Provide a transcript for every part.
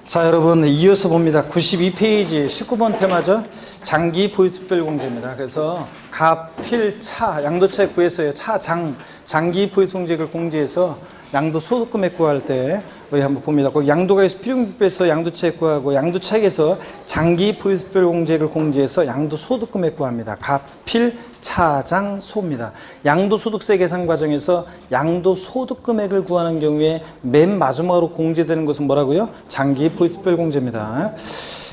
자, 여러분 이어서 봅니다. 92페이지 19번 테마죠. 장기 보유특별공제입니다. 그래서 갑, 필, 차, 양도차익 구해서요. 차, 장기 보유통제액을 공제해서 양도 소득금액 구할 때 우리 한번 봅니다. 거기 양도가에서 필요금액에서 양도차익 구하고 양도차익에서 장기 보유특별공제액을 공제해서 양도 소득금액 구합니다. 갑, 필, 차, 장, 소입니다. 양도소득세 계산 과정에서 양도소득금액을 구하는 경우에 맨 마지막으로 공제되는 것은 뭐라고요? 장기 보유특별공제입니다.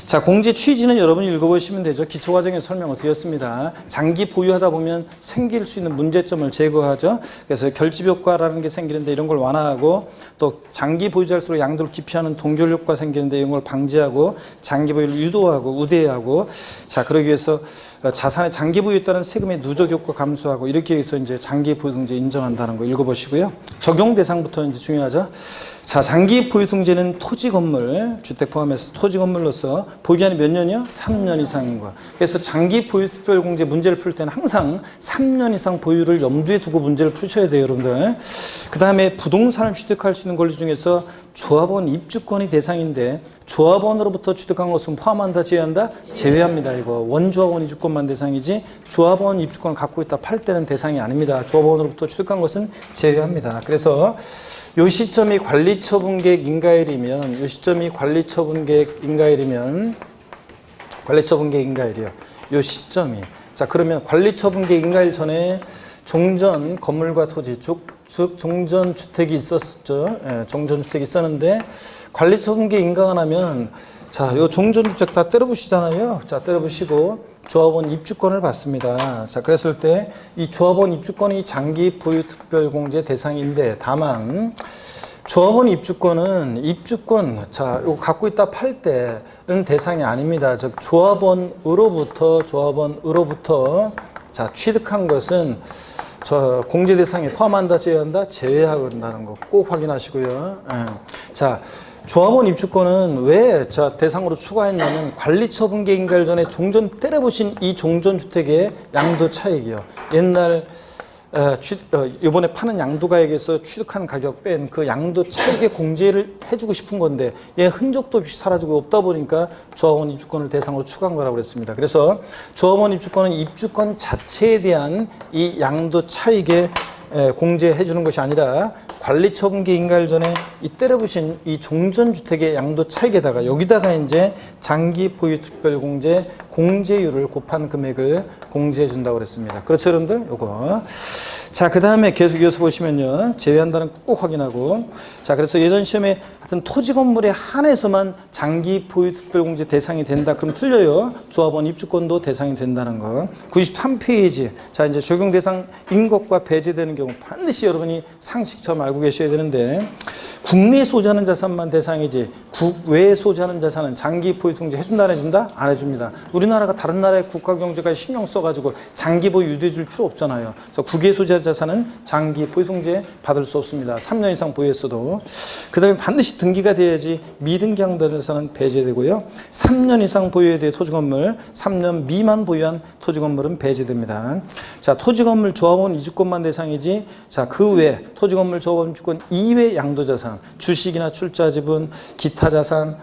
자, 공제 취지는 여러분이 읽어보시면 되죠. 기초과정에 설명을 드렸습니다. 장기 보유하다 보면 생길 수 있는 문제점을 제거하죠. 그래서 결집효과라는 게 생기는데 이런 걸 완화하고, 또 장기 보유자일수록 양도를 기피하는 동결효과 생기는데 이런 걸 방지하고, 장기 보유를 유도하고 우대하고, 자, 그러기 위해서 자산의 장기 보유에 따른 세금의 누적 효과 감소하고, 이렇게 해서 이제 장기 보유통제 인정한다는 거 읽어보시고요. 적용 대상부터 이제 중요하죠. 자, 장기 보유통제는 토지 건물, 주택 포함해서 토지 건물로서 보유기한이 몇 년이요? 3년 이상인 거. 그래서 장기 보유특별공제 문제를 풀 때는 항상 3년 이상 보유를 염두에 두고 문제를 푸셔야 돼요, 여러분들. 그 다음에 부동산을 취득할 수 있는 권리 중에서 조합원 입주권이 대상인데, 조합원으로부터 취득한 것은 포함한다, 제외한다? 제외합니다. 이거 원조합원 입주권만 대상이지 조합원 입주권을 갖고 있다 팔 때는 대상이 아닙니다. 조합원으로부터 취득한 것은 제외합니다. 그래서 요 시점이 관리처분계획 인가일이면, 요 시점이 관리처분계획 인가일이면, 관리처분계획 인가일이요. 요 시점이. 자, 그러면 관리처분계획 인가일 전에 종전 건물과 토지, 즉 종전주택이 있었죠. 예, 종전주택이 있었는데 관리처분계획 인가가 나면, 자, 요 종전주택 다 때려부시잖아요. 자, 때려부시고 조합원 입주권을 받습니다. 자, 그랬을 때 이 조합원 입주권이 장기 보유특별공제 대상인데, 다만 조합원 입주권은 자, 이거 갖고 있다 팔 때는 대상이 아닙니다. 즉 조합원으로부터 자, 취득한 것은 저 공제 대상에 포함한다, 제외한다? 제외한다는 거 꼭 확인하시고요. 자, 조합원 입주권은 왜 대상으로 추가했냐면, 관리처분계획 인가일 전에 종전 때려보신 이 종전주택의 양도 차익이요. 옛날 이번에 파는 양도가액에서 취득한 가격 뺀 그 양도 차익의 공제를 해주고 싶은 건데, 얘 흔적도 없이 사라지고 없다 보니까 조합원 입주권을 대상으로 추가한 거라고 그랬습니다. 그래서 조합원 입주권은 입주권 자체에 대한 이 양도 차익에 공제해 주는 것이 아니라, 관리처분계획 인가일 전에 이 때려부신 이 종전주택의 양도 차익에다가 여기다가 이제 장기 보유특별공제 공제율을 곱한 금액을 공제해 준다고 그랬습니다. 그렇죠, 여러분들? 요거. 자, 그 다음에 계속 이어서 보시면요. 제외한다는 거 꼭 확인하고. 자, 그래서 예전 시험에 하여튼 토지 건물에 한해서만 장기 보유특별공제 대상이 된다. 그럼 틀려요. 조합원 입주권도 대상이 된다는 거. 93페이지. 자, 이제 적용 대상인 것과 배제되는 경우 반드시 여러분이 상식처럼 알고 계셔야 되는데, 국내에 소지하는 자산만 대상이지 국외에 소지하는 자산은 장기 보유통제 해준다, 안 해준다? 안 해줍니다. 우리나라가 다른 나라의 국가경제까지 신경 써가지고 장기 보유 유도해 줄 필요 없잖아요. 그래서 국외에 소지하는 자산은 장기 보유통제 받을 수 없습니다. 3년 이상 보유했어도. 그 다음에 반드시 등기가 돼야지 미등기한 자산은 배제되고요. 3년 이상 보유에 대해 토지건물, 3년 미만 보유한 토지건물은 배제됩니다. 자, 토지건물 조합원 이주권만 대상이지, 자, 그 외 토지건물 조합원 이주권 이외 양도자산, 주식이나 출자지분, 기타 자산,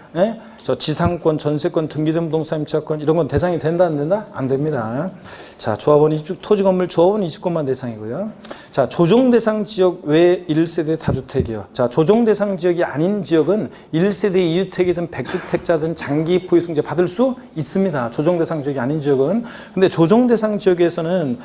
저 지상권, 전세권, 등기된 부동산 임차권, 이런 건 대상이 된다, 안 된다? 안 됩니다. 자, 조합원 이주, 토지건물 조합원 이주권만 대상이고요. 자, 조정 대상 지역 외 1세대 다주택이요. 자, 조정 대상 지역이 아닌 지역은 1세대 2주택이든 100주택자든 장기 보유통제 받을 수 있습니다. 조정 대상 지역이 아닌 지역은. 근데 조정 대상 지역에서는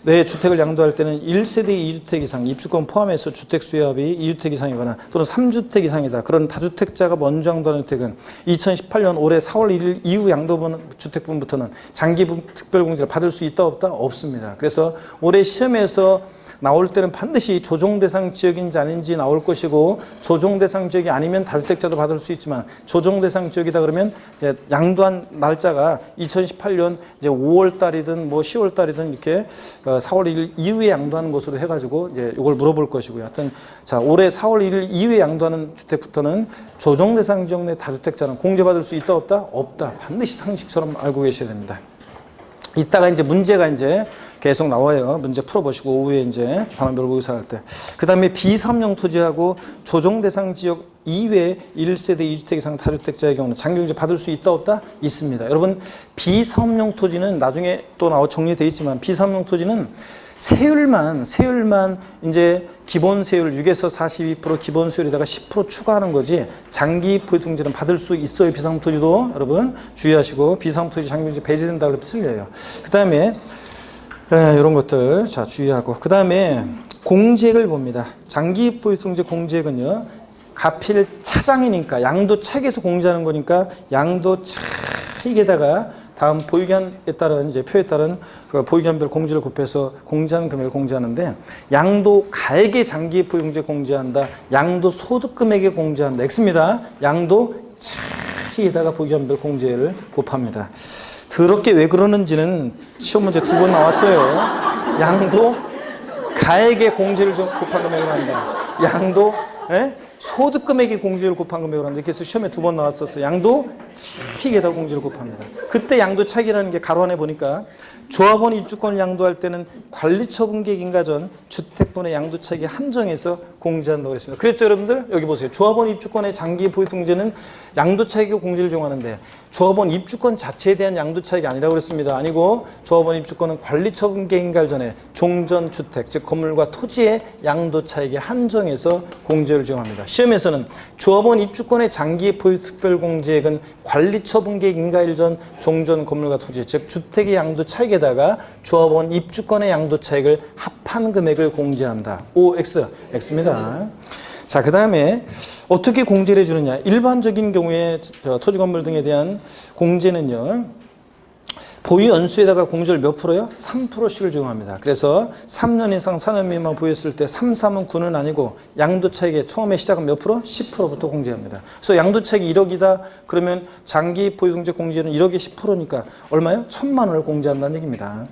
내 주택을 양도할 때는 1세대 2주택 이상, 입주권 포함해서 주택 수요합이 2주택 이상이거나 또는 3주택 이상이다. 그런 다주택자가 먼저 양도하는 주택은 2018년 올해 4월 1일 이후 양도분 주택분부터는 장기 특별공제를 받을 수 있다, 없다? 없습니다. 그래서 올해 시험에서 나올 때는 반드시 조정 대상 지역인지 아닌지 나올 것이고, 조정 대상 지역이 아니면 다주택자도 받을 수 있지만, 조정 대상 지역이다 그러면 이제 양도한 날짜가 2018년 이제 5월 달이든 뭐 10월 달이든 이렇게 4월 1일 이후에 양도하는 것으로 해가지고 이제 이걸 물어볼 것이고요. 하여튼 자, 올해 4월 1일 이후에 양도하는 주택부터는 조정 대상 지역 내 다주택자는 공제받을 수 있다, 없다? 없다. 반드시 상식처럼 알고 계셔야 됩니다. 이따가 이제 문제가 이제 계속 나와요. 문제 풀어보시고 오후에 이제 반환별로 의사할 때. 그 다음에 비사업용 토지하고 조정 대상 지역 이외에 1세대 2주택 이상 다주택자의 경우는 장기공제 받을 수 있다 없다? 있습니다. 여러분 비사업용 토지는 나중에 또 정리되어 있지만 비사업용 토지는 세율만 이제 기본 세율 6에서 42% 기본 세율에다가 10% 추가하는 거지 장기 포유통제는 받을 수 있어요. 비사업용 토지도 여러분 주의하시고 비사업용 토지 장기공제 배제된다 그러면 틀려요. 그 다음에 이런 것들 자 주의하고 그 다음에 공제액을 봅니다. 장기 포유통제 공제액은요. 가필 차장이니까 양도 차익에서 공제하는 거니까 양도 차익에다가 다음 보유기한에 따른 이제 표에 따른 그 보유기한별 공제를 곱해서 공제하는 금액을 공제하는데 양도 가액의 장기 포유공제 공제한다. 양도 소득 금액에 공제한다. X입니다. 양도 차익에다가 보유기한별 공제를 곱합니다. 더럽게 왜 그러는지는 시험 문제 2번 나왔어요. 양도 가액의 공제를 곱한 금액을 한다. 양도 소득 금액의 공제를 곱한 금액을 하는데 그래서 시험에 2번 나왔었어요. 양도 차익에다 공제를 곱합니다. 그때 양도 차익이라는 게 가로 안에 보니까 조합원 입주권을 양도할 때는 관리처분계획 인가전 주택분의 양도 차익에 한정해서 공제한다고 했습니다. 그랬죠 여러분들? 여기 보세요. 조합원 입주권의 장기 포유통제는 양도 차익의 공제를 정하는데 조합원 입주권 자체에 대한 양도 차익이 아니라고 그랬습니다. 아니고 조합원 입주권은 관리처분계획 인가 전에 종전 주택 즉 건물과 토지의 양도 차익에 한정해서 공제를 정합니다. 시험에서는 조합원 입주권의 장기 포유 특별공제액은 관리처분계획 인가일 전 종전 건물과 토지 즉 주택의 양도 차익에다가 조합원 입주권의 양도 차익을 합한 금액을 공제한다. OX, X입니다. 자, 그 다음에 어떻게 공제를 해주느냐. 일반적인 경우에 토지 건물 등에 대한 공제는요. 보유 연수에다가 공제를 몇 프로요? 3%씩을 적용합니다. 그래서 3년 이상 4년 미만 보유했을 때 3, 3은 9는 아니고 양도 차익의 처음에 시작은 몇 프로? 10%부터 공제합니다. 그래서 양도 차익이 1억이다. 그러면 장기 보유공제 공제는 1억에 10%니까 얼마요? 1,000만 원을 공제한다는 얘기입니다.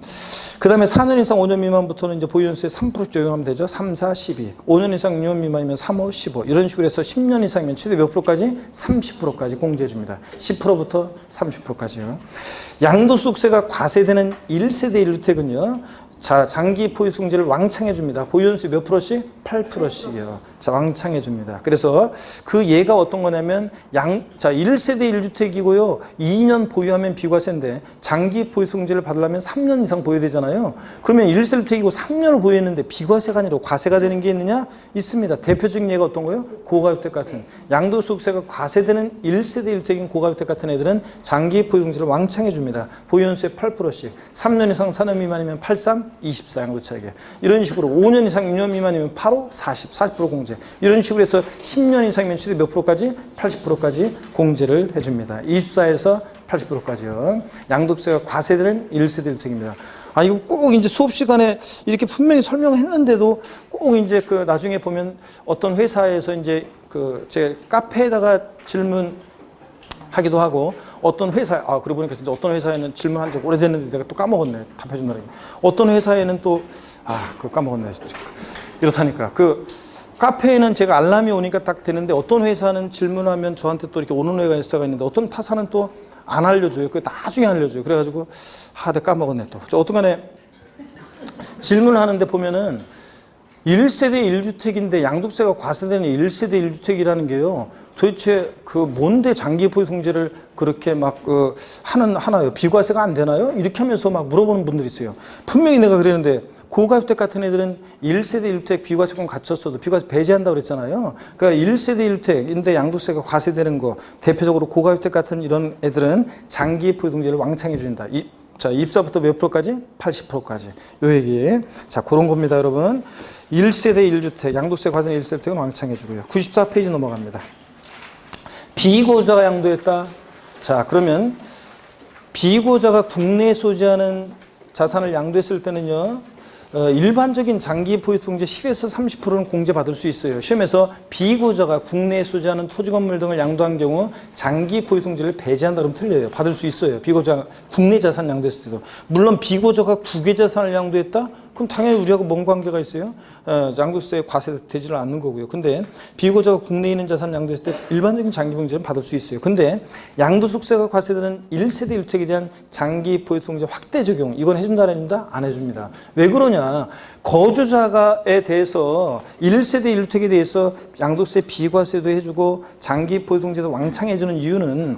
그 다음에 4년 이상 5년 미만부터는 이제 보유연수에 3% 적용하면 되죠. 3, 4, 12. 5년 이상 6년 미만이면 3, 5, 15. 이런 식으로 해서 10년 이상이면 최대 몇 프로까지? 30%까지 공제해 줍니다. 10%부터 30%까지요. 양도소득세가 과세되는 1세대 1주택은요. 자, 장기 포유통제를 왕창해 줍니다. 보유연수 몇 프로씩? 8%씩이요. 자, 왕창해 줍니다. 그래서 그 예가 어떤 거냐면 1세대 1주택이고요. 2년 보유하면 비과세인데 장기 포유통제를 받으려면 3년 이상 보유해야 되잖아요. 그러면 1세대 1주택이고 3년을 보유했는데 비과세가 아니라 과세가 되는 게 있느냐? 있습니다. 대표적인 예가 어떤 거예요? 고가주택 같은. 양도소득세가 과세되는 1세대 1주택인 고가주택 같은 애들은 장기 포유통제를 왕창해 줍니다. 보유연수에 8%씩. 3년 이상 4년 미만이면 83, 24 양도차익에. 이런 식으로 5년 이상 6년 미만이면 85, 40, 40% 공제. 이런 식으로 해서 10년 이상이면 최대 몇 프로까지? 80%까지 공제를 해줍니다. 24에서 80%까지요. 양도세가 과세되는 1세대 주택입니다. 아, 이거 꼭 이제 수업 시간에 이렇게 분명히 설명했는데도 꼭 이제 그 나중에 보면 어떤 회사에서 이제 그 제 카페에다가 질문 하기도 하고 어떤 회사 그러고 보니까 진짜 어떤 회사에는 질문한 지 오래됐는데 내가 또 까먹었네. 답해준다는 게. 어떤 회사에는 또 그거 까먹었네. 진짜. 이렇다니까. 그 카페에는 제가 알람이 오니까 딱 되는데 어떤 회사는 질문하면 저한테 또 이렇게 오는 회사가 있는데 어떤 타사는 또 안 알려줘요. 그게 나중에 알려줘요. 그래가지고 내가 까먹었네 또. 어떤 간에 질문하는데 보면은 1세대 1주택인데 양도세가 과세되는 1세대 1주택이라는 게요. 도대체 그 뭔데 장기 포유 통제를 그렇게 막 하나요? 비과세가 안 되나요? 이렇게 하면서 막 물어보는 분들이 있어요. 분명히 내가 그랬는데 고가주택 같은 애들은 1세대 1주택 비과세권 갖췄어도 비과세 배제한다고 그랬잖아요. 그러니까 1세대 1주택인데 양도세가 과세되는 거 대표적으로 고가주택 같은 이런 애들은 장기 포유 통제를 왕창해 준다. 자, 입사부터 몇 프로까지? 80%까지. 요 얘기. 자, 그런 겁니다, 여러분. 1세대 1주택, 양도세 과세는 1세대 1주택은 왕창해 주고요. 94페이지 넘어갑니다. 비고자가 양도했다. 자, 그러면 비고자가 국내에 소지하는 자산을 양도했을 때는요. 일반적인 장기 포유 통제 10에서 30%는 공제받을 수 있어요. 시험에서 비고자가 국내에 소지하는 토지 건물 등을 양도한 경우 장기 포유 통제를 배제한다 그러면 틀려요. 받을 수 있어요. 비고자가 국내 자산 양도했을 때도. 물론 비고자가 국외 자산을 양도했다? 그럼 당연히 우리하고 뭔 관계가 있어요? 양도세 과세되지를 않는 거고요. 근데 비고자가 국내에 있는 자산 양도했을 때 일반적인 장기보유통제는 받을 수 있어요. 근데 양도소득세가 과세되는 1세대 1주택에 대한 장기 보유통제 확대 적용, 이건 해준다 안 해준다? 안 해줍니다. 왜 그러냐? 거주자에 대해서 1세대 1주택에 대해서 양도세 비과세도 해주고 장기 보유통제도 왕창 해주는 이유는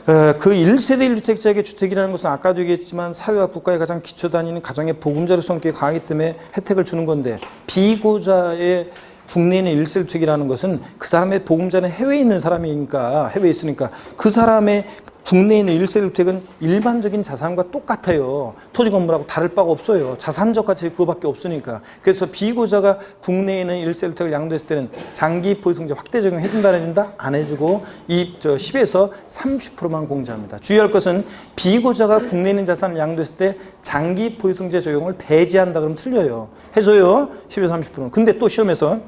그 1세대 1주택자에게 주택이라는 것은 아까도 얘기했지만 사회와 국가의 가장 기초 단위는 가정의 보금자리 성격이 강하기 때문에 혜택을 주는 건데, 비고자의 국내에 있는 1세대 1주택이라는 것은 그 사람의 보금자는 해외에 있는 사람이니까, 해외에 있으니까 그 사람의 국내에 있는 1세대 1주택은 일반적인 자산과 똑같아요. 토지 건물하고 다를 바가 없어요. 자산적 가치 그거밖에 없으니까. 그래서 비고자가 국내에 있는 1세대 1주택을 양도했을 때는 장기 보유통제 확대 적용 해준다 안 해준다? 안 해주고 10에서 30%만 공제합니다. 주의할 것은 비고자가 국내에 있는 자산을 양도했을 때 장기 보유통제 적용을 배제한다 그러면 틀려요. 해줘요. 10에서 30%는. 근데 또 시험에서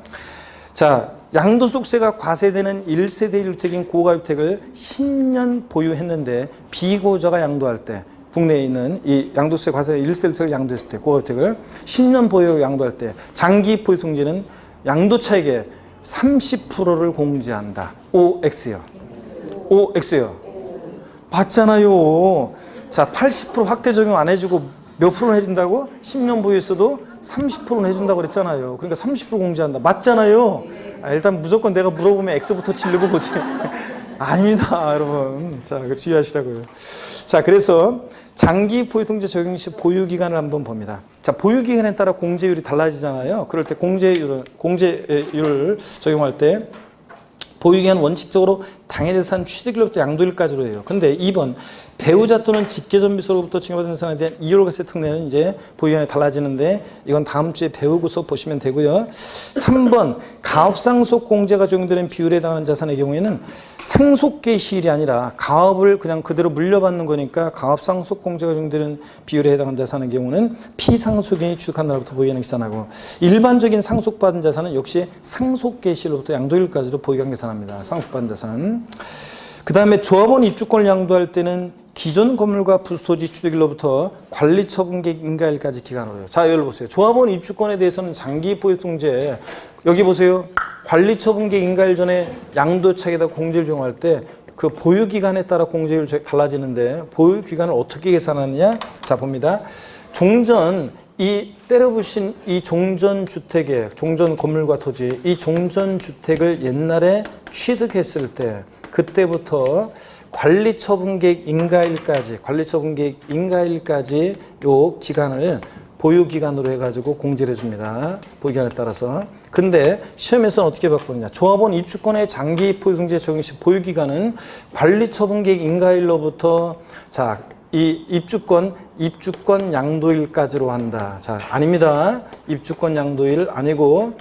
양도소득세가 과세되는 1세대 1주택인 고가주택을 10년 보유했는데 비고자가 양도할 때, 국내에 있는 이 양도세 과세 1세대 1주택을 양도했을 때, 고가주택을 10년 보유 양도할 때 장기 보유통제는 양도차익의 30%를 공제한다. OX요. OX요. 맞잖아요. 80% 확대 적용 안 해주고 몇 프로는 해준다고? 10년 보유했어도 30%는 해준다고 그랬잖아요. 그러니까 30% 공제한다. 맞잖아요. 일단 무조건 내가 물어보면 X부터 치려고 보지. 아닙니다, 여러분. 주의하시라고요. 그래서 장기 보유통제 적용 시 보유기간을 한번 봅니다. 보유기간에 따라 공제율이 달라지잖아요. 그럴 때 공제율을 적용할 때 보유기간은 원칙적으로 당해재산 취득일로부터 양도일까지로 해요. 근데 2번 배우자 또는 직계전비서로부터 증여받은 재산에 대한 이율과세 특례는 이제 보유기간이 달라지는데, 이건 다음 주에 배우고서 보시면 되고요. 3번 가업상속 공제가 적용되는 비율에 해당하는 자산의 경우에는 상속계 시일이 아니라 가업을 그냥 그대로 물려받는 거니까 가업상속 공제가 적용되는 비율에 해당하는 자산의 경우는 피상속인이 취득한 날부터 보유기간을 계산하고, 일반적인 상속받은 자산은 역시 상속계 시일로부터 양도일까지로 보유기간 계산합니다. 상속받은 자산. 그 다음에 조합원 입주권을 양도할 때는 기존 건물과 부수토지 취득일로부터 관리처분계획 인가일까지 기간으로 해요. 여기 보세요. 조합원 입주권에 대해서는 장기 보유통제, 여기 보세요. 관리처분계획 인가일 전에 양도차익에다 공제를 적용할 때 그 보유기간에 따라 공제율이 달라지는데, 보유기간을 어떻게 계산하느냐? 봅니다. 종전, 이 때려부신 이 종전주택의, 종전 건물과 토지, 이 종전주택을 옛날에 취득했을 때, 그때부터 관리처분계획 인가일까지 요 기간을 보유기간으로 해가지고 공제를 해줍니다. 보유기간에 따라서. 근데 시험에서는 어떻게 바꾸느냐. 조합원 입주권의 장기 보유통제 적용 시 보유기간은 관리처분계획 인가일로부터 이 입주권 양도일까지로 한다. 아닙니다. 입주권 양도일 아니고,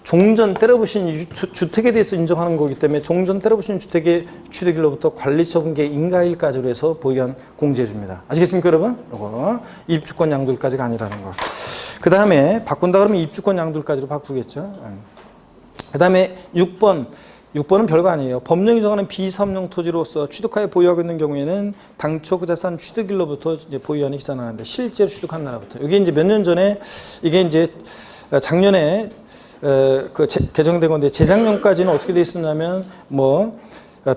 종전 때려부신 주택에 대해서 인정하는 거기 때문에 종전 때려부신 주택의 취득일로부터 관리처분계획 인가일까지로 해서 보유기간 공제해 줍니다. 아시겠습니까, 여러분? 이거 입주권 양도일까지가 아니라는 거. 그 다음에 바꾼다 그러면 입주권 양도일까지로 바꾸겠죠. 그 다음에 6번은 별거 아니에요. 법령이 정하는 비사업용 토지로서 취득하에 보유하고 있는 경우에는 당초 그 자산 취득일로부터 이제 보유한이 계산하는데, 실제로 취득한 날부터. 이게 이제 몇 년 전에, 이게 이제 작년에 개정된 건데, 재작년까지는 어떻게 돼 있었냐면,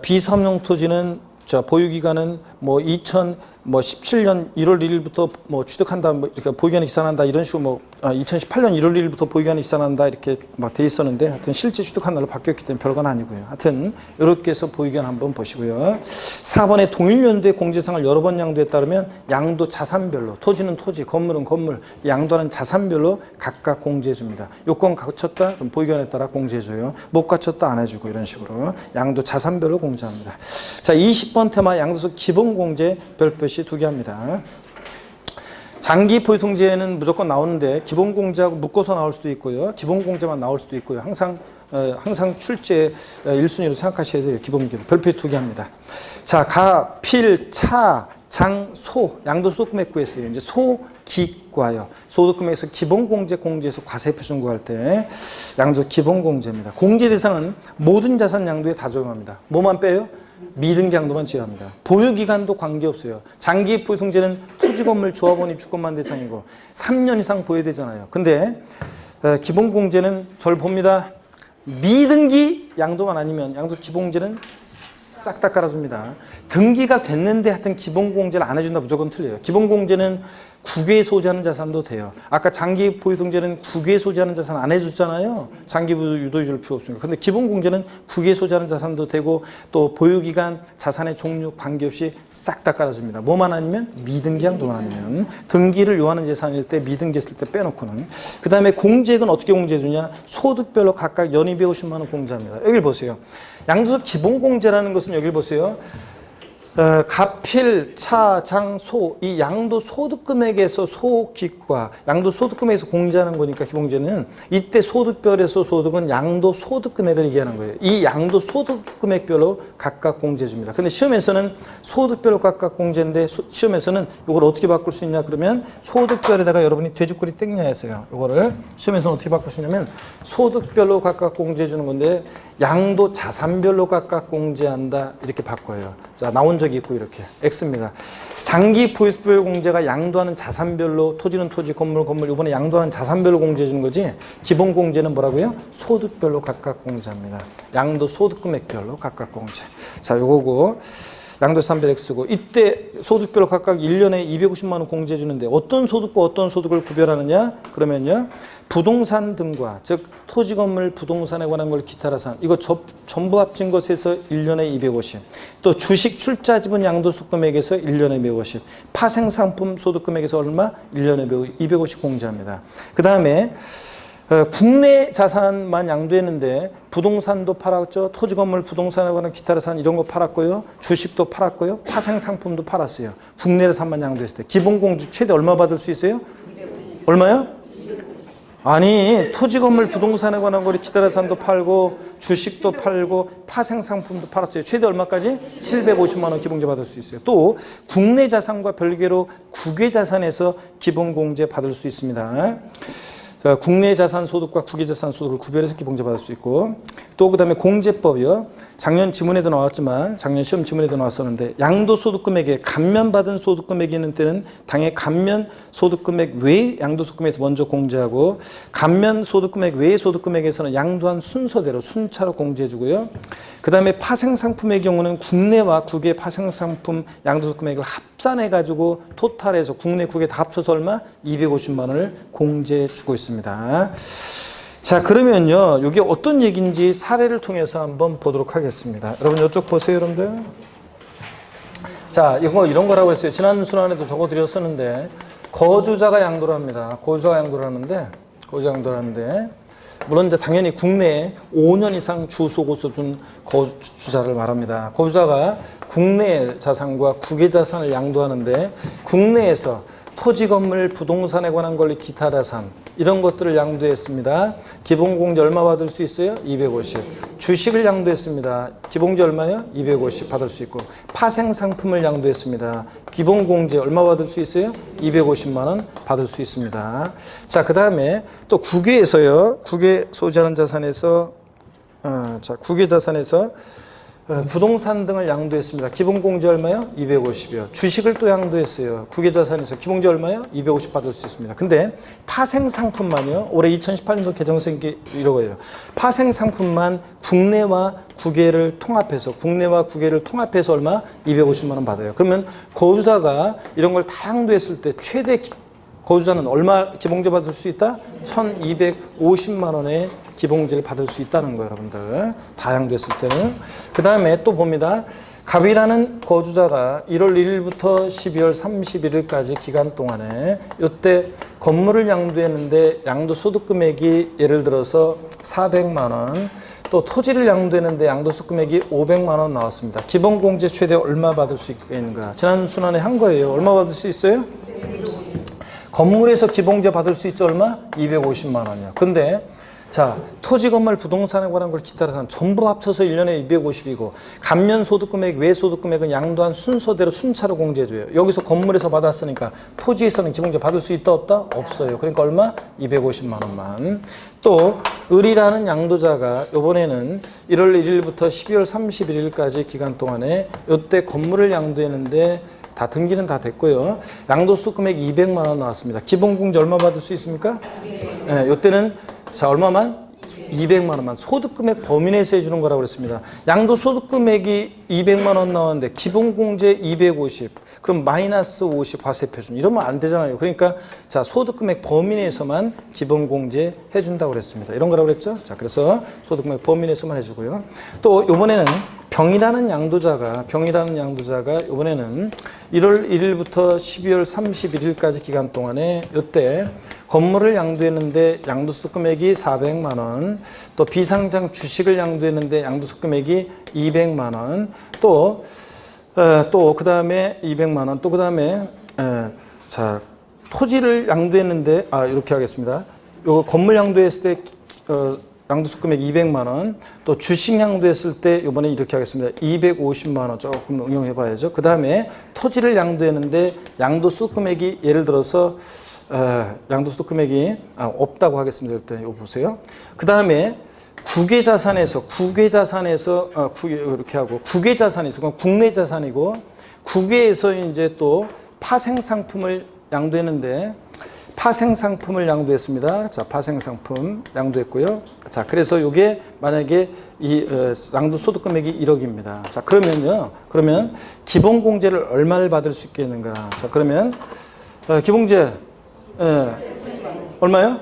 비사업용 토지는 보유기간은 2017년 1월 1일부터 취득한다, 이렇게 보유기간을 계산한다, 이런 식으로 2018년 1월 1일부터 보유기간을 계산한다, 이렇게 돼 있었는데, 하여튼 실제 취득한 날로 바뀌었기 때문에 별건 아니고요. 하여튼 이렇게 해서 보유기간 한번 보시고요. 4번에 동일연도의 공제상을 여러 번 양도했다 그러면 양도 자산별로, 토지는 토지, 건물은 건물, 양도하는 자산별로 각각 공제해 줍니다. 요건 갖췄다? 그럼 보유기간에 따라 공제해 줘요. 못 갖췄다? 안 해주고, 이런 식으로 양도 자산별로 공제합니다. 20번 테마 양도소 기본공제 별표시 2개 합니다. 장기 보유통제는 무조건 나오는데 기본공제하고 묶어서 나올 수도 있고요. 기본공제만 나올 수도 있고요. 항상 출제 1순위로 생각하셔야 돼요. 기본공제 별표시 2개 합니다. 가, 필, 차, 장, 소 양도소득금액 구했어요. 이제 소, 기과요. 소득금액에서 기본공제 공제에서 과세표 청구할 때 양도 기본공제입니다. 공제 대상은 모든 자산 양도에 다 적용합니다. 뭐만 빼요? 미등기 양도만 제외합니다. 보유기간도 관계없어요. 장기 보유통제는 토지건물 조합원 입주권만 대상이고 3년 이상 보여야 되잖아요. 근데 기본공제는 저를 봅니다. 미등기 양도만 아니면 양도 기본공제는 싹 다 깔아줍니다. 등기가 됐는데 하여튼 기본공제를 안 해준다 무조건 틀려요. 기본공제는 국외에 소지하는 자산도 돼요. 아까 장기 보유통제는 국외에 소지하는 자산 안 해줬잖아요. 장기 유도해 줄 필요 없으니까. 근데 기본공제는 국외에 소지하는 자산도 되고 또 보유기간, 자산의 종류 관계없이 싹 다 깔아줍니다. 뭐만 아니면 미등기 양도만 아니면 등기를 요하는 재산일 때 미등기 했을 때 빼놓고는. 그 다음에 공제액은 어떻게 공제해주냐. 소득별로 각각 연 250만 원 공제합니다. 여기를 보세요. 양도소 기본공제라는 것은 여기를 보세요. 가필, 차, 장, 소, 이 양도 소득금액에서 소기과 양도 소득금액에서 공제하는 거니까 기본공제는 이때 소득별에서 소득은 양도 소득금액을 얘기하는 거예요. 이 양도 소득금액별로 각각 공제해 줍니다. 근데 시험에서는 소득별로 각각 공제인데 시험에서는 이걸 어떻게 바꿀 수 있냐 그러면 소득별에다가 여러분이 돼지꼬리 땡냐 했어요. 이거를 시험에서는 어떻게 바꿀 수 있냐면 소득별로 각각 공제해 주는 건데 양도 자산별로 각각 공제한다 이렇게 바꿔요. 자, 나온 적이 있고 이렇게 X입니다. 장기 보유별 공제가 양도하는 자산별로 토지는 토지, 건물은 건물 이번에 양도하는 자산별로 공제해 주는 거지 기본 공제는 뭐라고요? 소득별로 각각 공제합니다. 양도 소득금액별로 각각 공제. 자, 요거고 양도산별 X고 이때 소득별로 각각 1년에 250만 원 공제해 주는데 어떤 소득과 어떤 소득을 구별하느냐? 그러면요. 부동산 등과 즉 토지 건물 부동산에 관한 걸 기타라산 이거 전부 합친 것에서 1년에 250 또 주식 출자 지분 양도소 금액에서 1년에 150 파생상품 소득금액에서 얼마? 1년에 250 공제합니다. 그 다음에 국내 자산만 양도했는데 부동산도 팔았죠. 토지 건물 부동산에 관한 기타라산 이런 거 팔았고요. 주식도 팔았고요. 파생상품도 팔았어요. 국내 자산만 양도했을 때 기본공제 최대 얼마 받을 수 있어요? 얼마요? 아니 토지 건물 부동산에 관한 거리 기타라산도 팔고 주식도 팔고 파생상품도 팔았어요. 최대 얼마까지? 750만 원 기본공제 받을 수 있어요. 또 국내 자산과 별개로 국외 자산에서 기본공제 받을 수 있습니다. 자, 국내 자산 소득과 국외 자산 소득을 구별해서 기본공제 받을 수 있고 또 그다음에 공제법이요. 작년 지문에도 나왔지만 작년 시험 지문에도 나왔었는데 양도소득금액에 감면받은 소득금액이 있는 때는 당해 감면소득금액 외 양도소득금액에서 먼저 공제하고 감면소득금액 외 소득금액에서는 양도한 순서대로 순차로 공제해주고요. 그 다음에 파생상품의 경우는 국내와 국외 파생상품 양도소득금액을 합산해가지고 토탈해서 국내 국외 다 합쳐서 얼마? 250만 원을 공제해주고 있습니다. 자, 그러면요, 이게 어떤 얘기인지 사례를 통해서 한번 보도록 하겠습니다. 여러분, 이쪽 보세요, 여러분들. 자, 이거 이런 거라고 했어요. 지난 순환에도 적어드렸었는데, 거주자가 양도를 합니다. 거주자가 양도를 하는데, 물론 이제 당연히 국내에 5년 이상 주소고서 둔 거주자를 말합니다. 거주자가 국내 자산과 국외 자산을 양도하는데, 국내에서 토지, 건물, 부동산에 관한 권리, 기타 자산 이런 것들을 양도했습니다. 기본공제 얼마 받을 수 있어요? 250. 주식을 양도했습니다. 기본공제 얼마요? 250 받을 수 있고 파생상품을 양도했습니다. 기본공제 얼마 받을 수 있어요? 250만 원 받을 수 있습니다. 자, 그 다음에 또 국외에서요. 국외 소지하는 자산에서 국외 자산에서 부동산 등을 양도했습니다. 기본공제 얼마요? 250이요. 주식을 또 양도했어요. 국외자산에서 기본공제 얼마요? 250 받을 수 있습니다. 근데 파생상품만요. 올해 2018년도 개정된 게 이러고요. 파생상품만 국내와 국외를 통합해서 얼마? 250만 원 받아요. 그러면 거주자가 이런 걸 다 양도했을 때 최대 거주자는 얼마 기본공제 받을 수 있다? 1,250만 원의 기본공제를 받을 수 있다는 거예요, 여러분들. 다 양도했을 때는. 그 다음에 또 봅니다. 갑이라는 거주자가 1월 1일부터 12월 31일까지 기간 동안에 이때 건물을 양도했는데 양도소득금액이 예를 들어서 400만 원, 또 토지를 양도했는데 양도소득금액이 500만 원 나왔습니다. 기본공제 최대 얼마 받을 수 있는가? 지난 순환에 한 거예요. 얼마 받을 수 있어요? 건물에서 기본공제 받을 수 있죠, 얼마? 250만 원이요. 근데 자, 토지, 건물, 부동산에 관한 걸 기타 자산 전부 합쳐서 1년에 250이고 감면 소득 금액, 외 소득 금액은 양도한 순서대로 순차로 공제해줘요. 여기서 건물에서 받았으니까 토지에서는 기본세 받을 수 있다 없다? 없어요. 그러니까 얼마? 250만 원만. 또 을이라는 양도자가 이번에는 1월 1일부터 12월 31일까지 기간 동안에 이때 건물을 양도했는데 다 등기는 다 됐고요. 양도소득 금액 200만 원 나왔습니다. 기본공제 얼마 받을 수 있습니까? 네, 이때는 자 얼마만? 200만 원만 소득금액 범위 내에서 해주는 거라고 그랬습니다. 양도소득금액이 200만 원 나왔는데 기본공제 250 그럼 마이너스 50 과세표준 이러면 안 되잖아요. 그러니까 자 소득금액 범위 내에서만 기본공제 해준다고 그랬습니다. 이런 거라고 그랬죠. 자 그래서 소득금액 범위 내에서만 해주고요. 또 이번에는 병이라는 양도자가 이번에는 1월 1일부터 12월 31일까지 기간 동안에 이때 건물을 양도했는데 양도소득 금액이 400만 원, 또 비상장 주식을 양도했는데 양도소득 금액이 200만 원, 또 그다음에 200만 원, 또 그다음에 자 토지를 양도했는데 이렇게 하겠습니다. 요거 건물 양도했을 때 양도소득 금액 200만 원, 또 주식 양도했을 때 이번에 이렇게 하겠습니다. 250만 원 조금 응용해 봐야죠. 그 다음에 토지를 양도했는데 양도소득 금액이 예를 들어서 양도소득 금액이 없다고 하겠습니다. 일단 이거 보세요. 그 다음에 국외자산에서 이렇게 하고 국외자산에서 그건 국내 자산이고 국외에서 이제 또 파생상품을 양도했는데 파생상품을 양도했습니다. 자, 파생상품 양도했고요. 자, 그래서 이게 만약에 이 양도소득 금액이 1억입니다. 자, 그러면 기본공제를 얼마를 받을 수 있겠는가? 자, 그러면 기본공제 얼마요?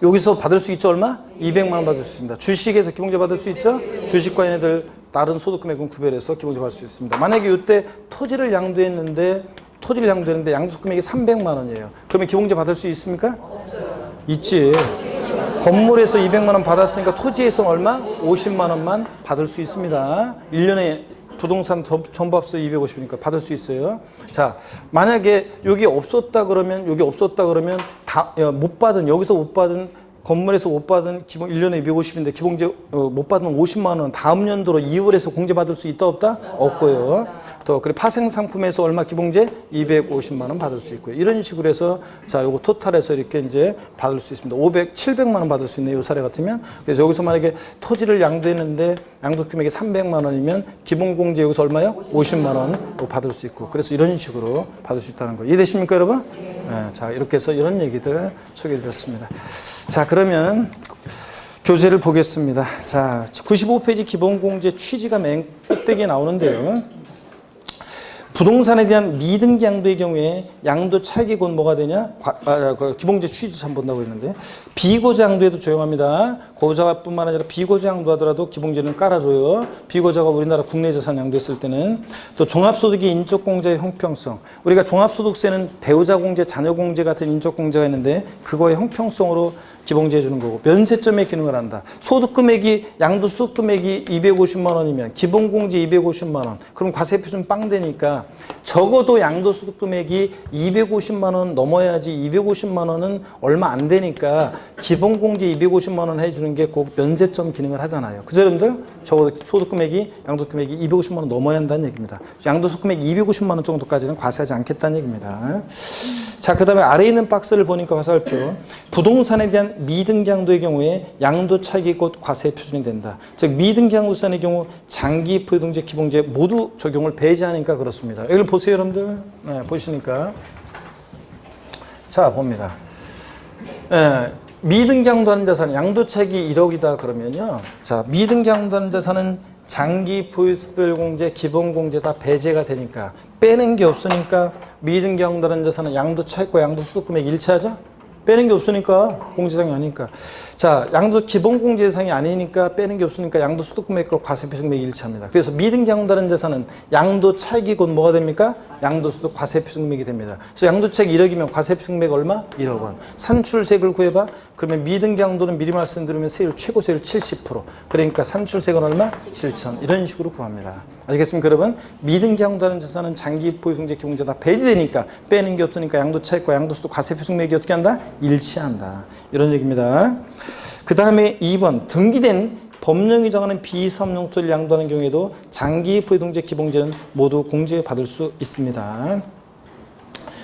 여기서 받을 수 있죠? 얼마? 200만 원 받을 수 있습니다. 주식에서 기본공제 받을 수 있죠? 주식과 얘네들 다른 소득 금액은 구별해서 기본공제 받을 수 있습니다. 만약에 이때 토지를 양도했는데 양도소득 금액이 300만 원이에요. 그러면 기본공제 받을 수 있습니까? 없어요. 있지. 건물에서 200만 원 받았으니까 토지에서 얼마? 50만 원만 받을 수 있습니다. 1년에 부동산 전부 합쳐 250이니까 받을 수 있어요. 자, 만약에 여기 없었다 그러면 여기서 못 받은 건물에서 못 받은 기본 1년에 250인데 기본공제 못 받으면 50만 원 다음 연도로 이율해서 공제 받을 수 있다 없다? 없고요. 또 그리고 파생 상품에서 얼마 기본공제 250만 원 받을 수 있고요. 이런 식으로 해서 자, 요거 토탈해서 이렇게 이제 받을 수 있습니다. 700만 원 받을 수 있네요. 요 사례 같으면. 그래서 여기서 만약에 토지를 양도했는데 양도 금액이 300만 원이면 기본공제 여기서 얼마요? 50만 원 받을 수 있고. 그래서 이런 식으로 받을 수 있다는 거. 이해되십니까, 여러분? 네, 자, 이렇게 해서 이런 얘기들 소개해 드렸습니다. 자, 그러면 교재를 보겠습니다. 자, 95페이지 기본공제 취지가 맨 꼭대기에 나오는데요. 부동산에 대한 미등기 양도의 경우에 양도 차익이 곧 뭐가 되냐? 기본공제 취지 참 본다고 했는데 비고자 양도에도 적용합니다. 고자뿐만 아니라 비고자 양도하더라도 기본공제는 깔아줘요. 비고자가 우리나라 국내 자산 양도했을 때는 또 종합소득의 인적공제의 형평성. 우리가 종합소득세는 배우자 공제, 자녀 공제 같은 인적공제가 있는데 그거의 형평성으로 기본공제 해주는 거고 면세점의 기능을 한다. 소득금액이 양도소득금액이 250만 원이면 기본공제 250만 원. 그럼 과세표준 빵 되니까 적어도 양도소득금액이 250만 원 넘어야지 250만 원은 얼마 안 되니까 기본공제 250만 원 해주는 게 그 면세점 기능을 하잖아요. 그죠, 여러분들? 적어도 양도소득금액이 250만 원 넘어야 한다는 얘기입니다. 양도소득금액 250만 원 정도까지는 과세하지 않겠다는 얘기입니다. 자, 그 다음에 아래에 있는 박스를 보니까 화살표. 부동산에 대한 미등기 양도의 경우에 양도 차익이 곧 과세 표준이 된다. 즉 미등기 양도세의 경우 장기 부동제 기본공제 모두 적용을 배제하니까 그렇습니다. 여기를 보세요, 여러분들. 네, 보시니까. 자, 봅니다. 미등기 양도하는 자산 양도 차익이 1억이다 그러면요. 자, 미등기 양도하는 자산은 장기 보유별공제, 기본공제 다 배제가 되니까 빼는 게 없으니까 미등기 양도하는 자산은 양도 차익과 양도소득금액 일치하죠? 빼는 게 없으니까 공제상이 아니니까. 자, 양도 기본공제 대상이 아니니까 빼는 게 없으니까 양도소득금액과 과세표준금액이 일치합니다. 그래서 미등기 양도하는 자산은 양도 차익이 곧 뭐가 됩니까? 양도소득 과세표준금액이 됩니다. 그래서 양도 차익 1억이면 과세표준금액 얼마? 1억 원. 산출세액을 구해봐. 그러면 미등기 양도는 미리 말씀드리면 세율 최고세율 70%. 그러니까 산출세액은 얼마? 7천. 이런 식으로 구합니다. 아시겠습니까, 여러분? 미등기 양도하는 자산은 장기 보유공제, 기본공제 다 배제되니까 빼는 게 없으니까 양도 차익과 양도소득 과세표준금액이 어떻게 한다? 일치한다. 이런 얘기입니다. 그 다음에 2번 등기된 법령이 정하는 비사업용토를 양도하는 경우에도 장기 부동재 기본공제는 모두 공제받을 수 있습니다.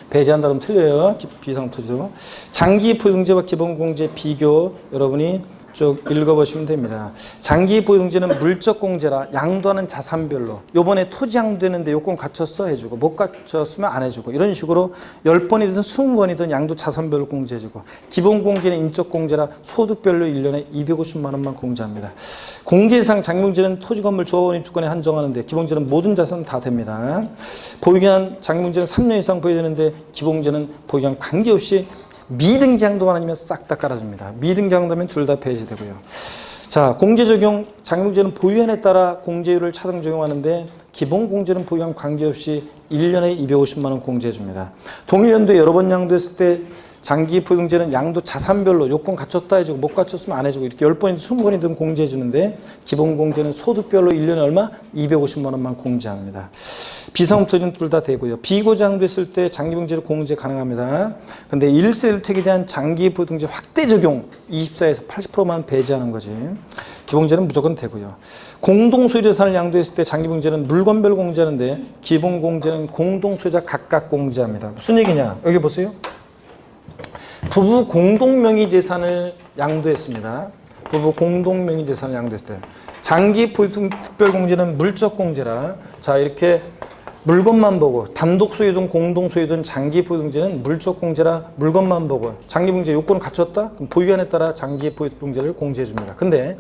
배제한다면 틀려요. 비상토지도. 장기 보유공제와 기본공제 비교 여러분이 쭉 읽어보시면 됩니다. 장기 보유공제는 물적 공제라 양도하는 자산별로 요번에 토지 양도되는데 요건 갖췄어 해주고 못 갖췄으면 안 해주고 이런 식으로 10번이든 20번이든 양도 자산별로 공제해주고 기본공제는 인적 공제라 소득별로 1년에 250만 원만 공제합니다. 공제상 장기공제는 토지 건물 조합원 입주권에 한정하는데 기본공제는 모든 자산 다 됩니다. 보유기한 장기공제는 3년 이상 보유되는데 기본공제는 보유기한 관계없이 미등기 양도만 아니면 싹 다 깔아줍니다. 미등기 양도면 둘 다 폐지되고요. 자, 공제 적용 장기공제는 보유한에 따라 공제율을 차등 적용하는데 기본공제는 보유한 관계없이 1년에 250만 원 공제해줍니다. 동일 연도에 여러 번 양도했을 때 장기 보유공제는 양도 자산별로 요건 갖췄다 해주고 못 갖췄으면 안 해주고 이렇게 10번이든 20번이든 공제해주는데 기본공제는 소득별로 1년에 얼마? 250만 원만 공제합니다. 비상토지는 둘 다 되고요. 비고장됐을 때 장기보유공제로 공제 가능합니다. 근데 1세 1택에 대한 장기보유공제 확대 적용 24에서 80%만 배제하는 거지. 기본공제는 무조건 되고요. 공동소유재산을 양도했을 때 장기보유공제는 물건별 공제하는데 기본공제는 공동소유자 각각 공제합니다. 무슨 얘기냐? 여기 보세요. 부부 공동명의재산을 양도했습니다. 부부 공동명의재산을 양도했을 때 장기 특별공제는 물적 공제라 자 이렇게 물건만 보고 단독 소유든 공동 소유든 장기 보유공제는 물적 공제라 물건만 보고 장기 공제 요건을 갖췄다? 그럼 보유한에 따라 장기 보유공제를 공제해 줍니다. 근데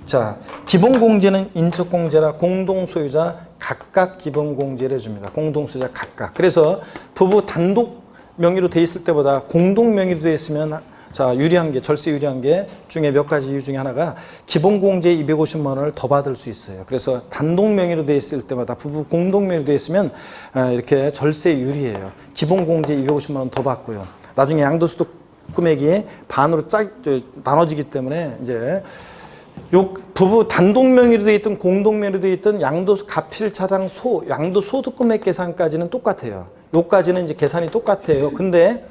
자 기본 공제는 인적 공제라 공동 소유자 각각 기본 공제를 해줍니다. 공동 소유자 각각. 그래서 부부 단독 명의로 돼 있을 때보다 공동 명의로 돼 있으면 자 유리한 게 절세 유리한 게 중에 몇 가지 이유 중에 하나가 기본 공제 250만 원을 더 받을 수 있어요. 그래서 단독 명의로 돼 있을 때마다 부부 공동 명의로 돼 있으면 이렇게 절세 유리해요. 기본 공제 250만 원 더 받고요. 나중에 양도소득 금액이 반으로 나눠지기 때문에 이제 요 부부 단독 명의로 돼 있든 공동 명의로 돼 있든 양도소 가필 차장 소 양도 소득 금액 계산까지는 똑같아요. 요까지는 이제 계산이 똑같아요. 근데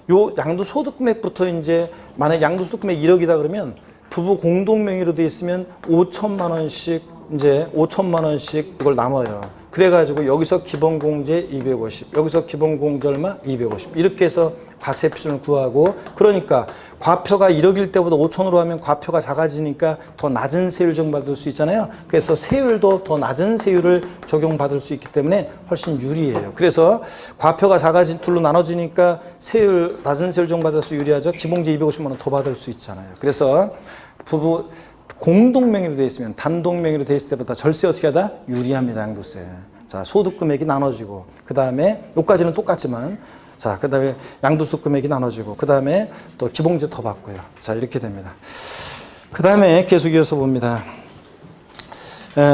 요 양도소득 금액부터 이제 만약 양도소득 금액 1억이다 그러면 부부 공동 명의로 돼 있으면 5천만 원씩 이제 5천만 원씩 이걸 나눠요. 그래가지고 여기서 기본공제 250, 여기서 기본공제 얼마? 250 이렇게 해서 과세 표준을 구하고 그러니까 과표가 1억일 때보다 5천으로 하면 과표가 작아지니까 더 낮은 세율 적용받을 수 있잖아요. 그래서 세율도 더 낮은 세율을 적용받을 수 있기 때문에 훨씬 유리해요. 그래서 과표가 작아진 둘로 나눠지니까 세율 낮은 세율 적용받을 수 유리하죠. 기본공제 250만 원 더 받을 수 있잖아요. 그래서 부부 공동 명의로 돼 있으면 단독 명의로 돼 있을 때보다 절세 어떻게 하다? 유리합니다. 양도세. 자, 소득 금액이 나눠지고 그 다음에 요까지는 똑같지만 자, 그 다음에 양도소득 금액이 나눠지고 그 다음에 또 기본공제 더 받고요. 자, 이렇게 됩니다. 그 다음에 계속 이어서 봅니다.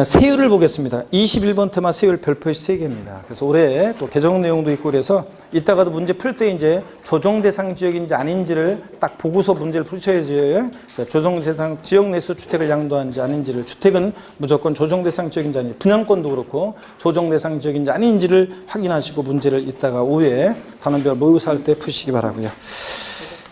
세율을 보겠습니다. 21번 테마 세율 별표시 3개입니다. 그래서 올해 또 개정 내용도 있고 그래서 이따가도 문제 풀 때 이제 조정 대상 지역인지 아닌지를 딱 보고서 문제를 푸셔야지. 조정 대상 지역 내에서 주택을 양도하는지 아닌지를 주택은 무조건 조정 대상 지역인지 아닌지 분양권도 그렇고 조정 대상 지역인지 아닌지를 확인하시고 문제를 이따가 오후에 단원별 모의고사 할 때 푸시기 바라고요.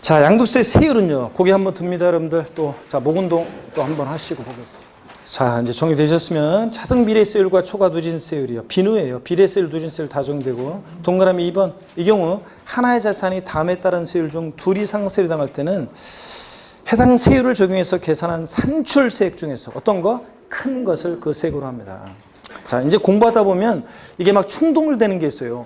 자, 양도세 세율은요. 거기 한번 듭니다, 여러분들. 또 자, 목운동 또 한번 하시고 보겠습니다. 자, 이제 정리되셨으면 차등 비례세율과 초과 누진세율이요. 비누예요. 비례세율, 누진세율 다 적용되고 동그라미 2번. 이 경우 하나의 자산이 다음에 따른 세율 중 둘 이상 세율이 당할 때는 해당 세율을 적용해서 계산한 산출세액 중에서 어떤 거? 큰 것을 그 세액으로 합니다. 자, 이제 공부하다 보면 이게 막 충동을 되는 게 있어요.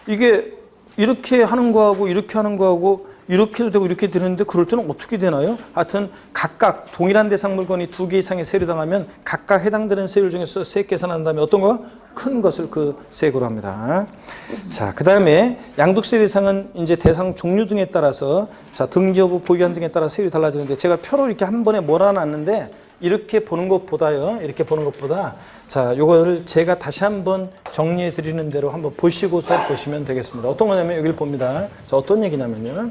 이게 이렇게 하는 거하고 이렇게 하는 거하고 이렇게도 되고 이렇게 되는데 그럴 때는 어떻게 되나요? 하여튼 각각 동일한 대상 물건이 2개 이상의 세율이 당하면 각각 해당되는 세율 중에서 세액 계산한 다음에 어떤 거? 큰 것을 그 세액으로 합니다. 자, 그 다음에 양도세 대상은 이제 대상 종류 등에 따라서 자, 등기 여부, 보유한 등에 따라 세율이 달라지는데 제가 표로 이렇게 한 번에 몰아놨는데 이렇게 보는 것보다요. 이렇게 보는 것보다 자, 요거를 제가 다시 한번 정리해 드리는 대로 한번 보시고서 보시면 되겠습니다. 어떤 거냐면 여기를 봅니다. 자, 어떤 얘기냐면요.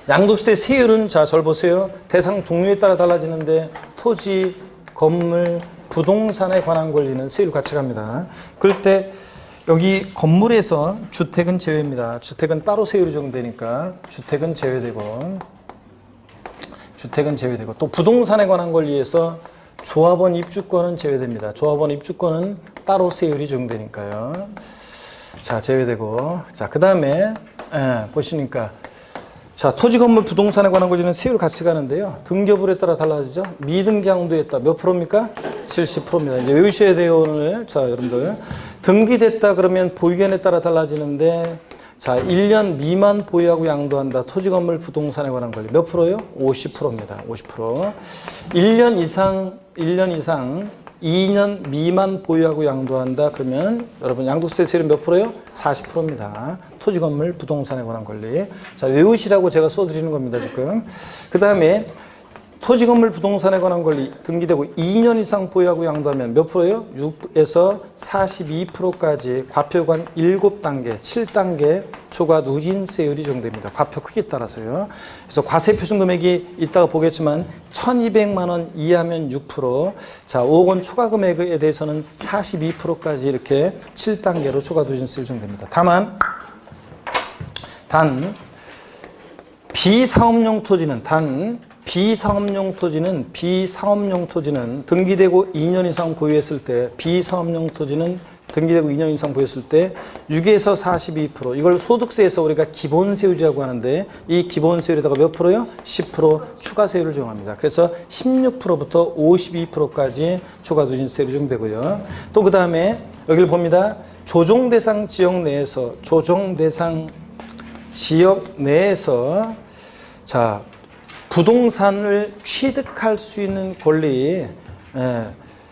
양도세 세율은 자, 절 보세요. 대상 종류에 따라 달라지는데 토지, 건물, 부동산에 관한 권리는 세율 같이 갑니다. 그럴 때 여기 건물에서 주택은 제외입니다. 주택은 따로 세율이 적용되니까 주택은 제외되고 또 부동산에 관한 권리에서 조합원 입주권은 제외됩니다. 조합원 입주권은 따로 세율이 적용되니까요. 자, 제외되고. 자, 그 다음에, 보시니까. 자, 토지, 건물, 부동산에 관한 권리는 세율 같이 가는데요. 등기여부에 따라 달라지죠. 미등기양도에 따라 몇 프로입니까? 70%입니다. 이제 외우셔야 돼요, 오늘. 자, 여러분들. 등기됐다 그러면 보유견에 따라 달라지는데, 자, 1년 미만 보유하고 양도한다. 토지, 건물, 부동산에 관한 권리. 몇 프로요? 50%입니다. 50%. 1년 이상 2년 미만 보유하고 양도한다. 그러면 여러분 양도세 세율은 몇 프로요? 40%입니다. 토지, 건물, 부동산에 관한 권리. 자, 외우시라고 제가 써드리는 겁니다, 지금. 그 다음에 토지, 건물, 부동산에 관한 권리 등기되고 2년 이상 보유하고 양도하면 몇 프로요? 6에서 42%까지 과표관 7단계, 7단계 초과 누진세율이 적용됩니다. 과표 크기에 따라서요. 그래서 과세 표준 금액이 이따가 보겠지만 1,200만 원 이하면 6%, 자, 5억 원 초과 금액에 대해서는 42%까지 이렇게 7단계로 초과 누진세율이 적용됩니다. 단 비사업용 토지는 등기되고 2년 이상 보유했을 때, 비사업용 토지는 등기되고 2년 이상 보유했을 때 6에서 42%, 이걸 소득세에서 우리가 기본세율이라고 하는데 이 기본세율에다가 몇 프로요? 10% 추가세율을 적용합니다. 그래서 16%부터 52%까지 초과 누진세율이 적용되고요. 또 그 다음에 여기를 봅니다. 조정대상 지역 내에서 자, 부동산을 취득할 수 있는 권리,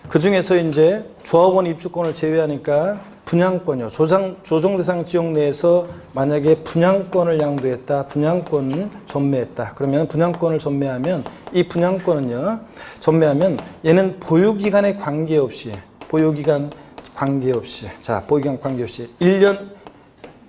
그 중에서 이제 조합원 입주권을 제외하니까 분양권이요. 조정대상 지역 내에서 만약에 분양권을 양도했다, 분양권을 전매했다. 그러면 분양권을 전매하면 이 분양권은요, 얘는 보유기간에 관계없이, 자, 보유기간 관계없이 1년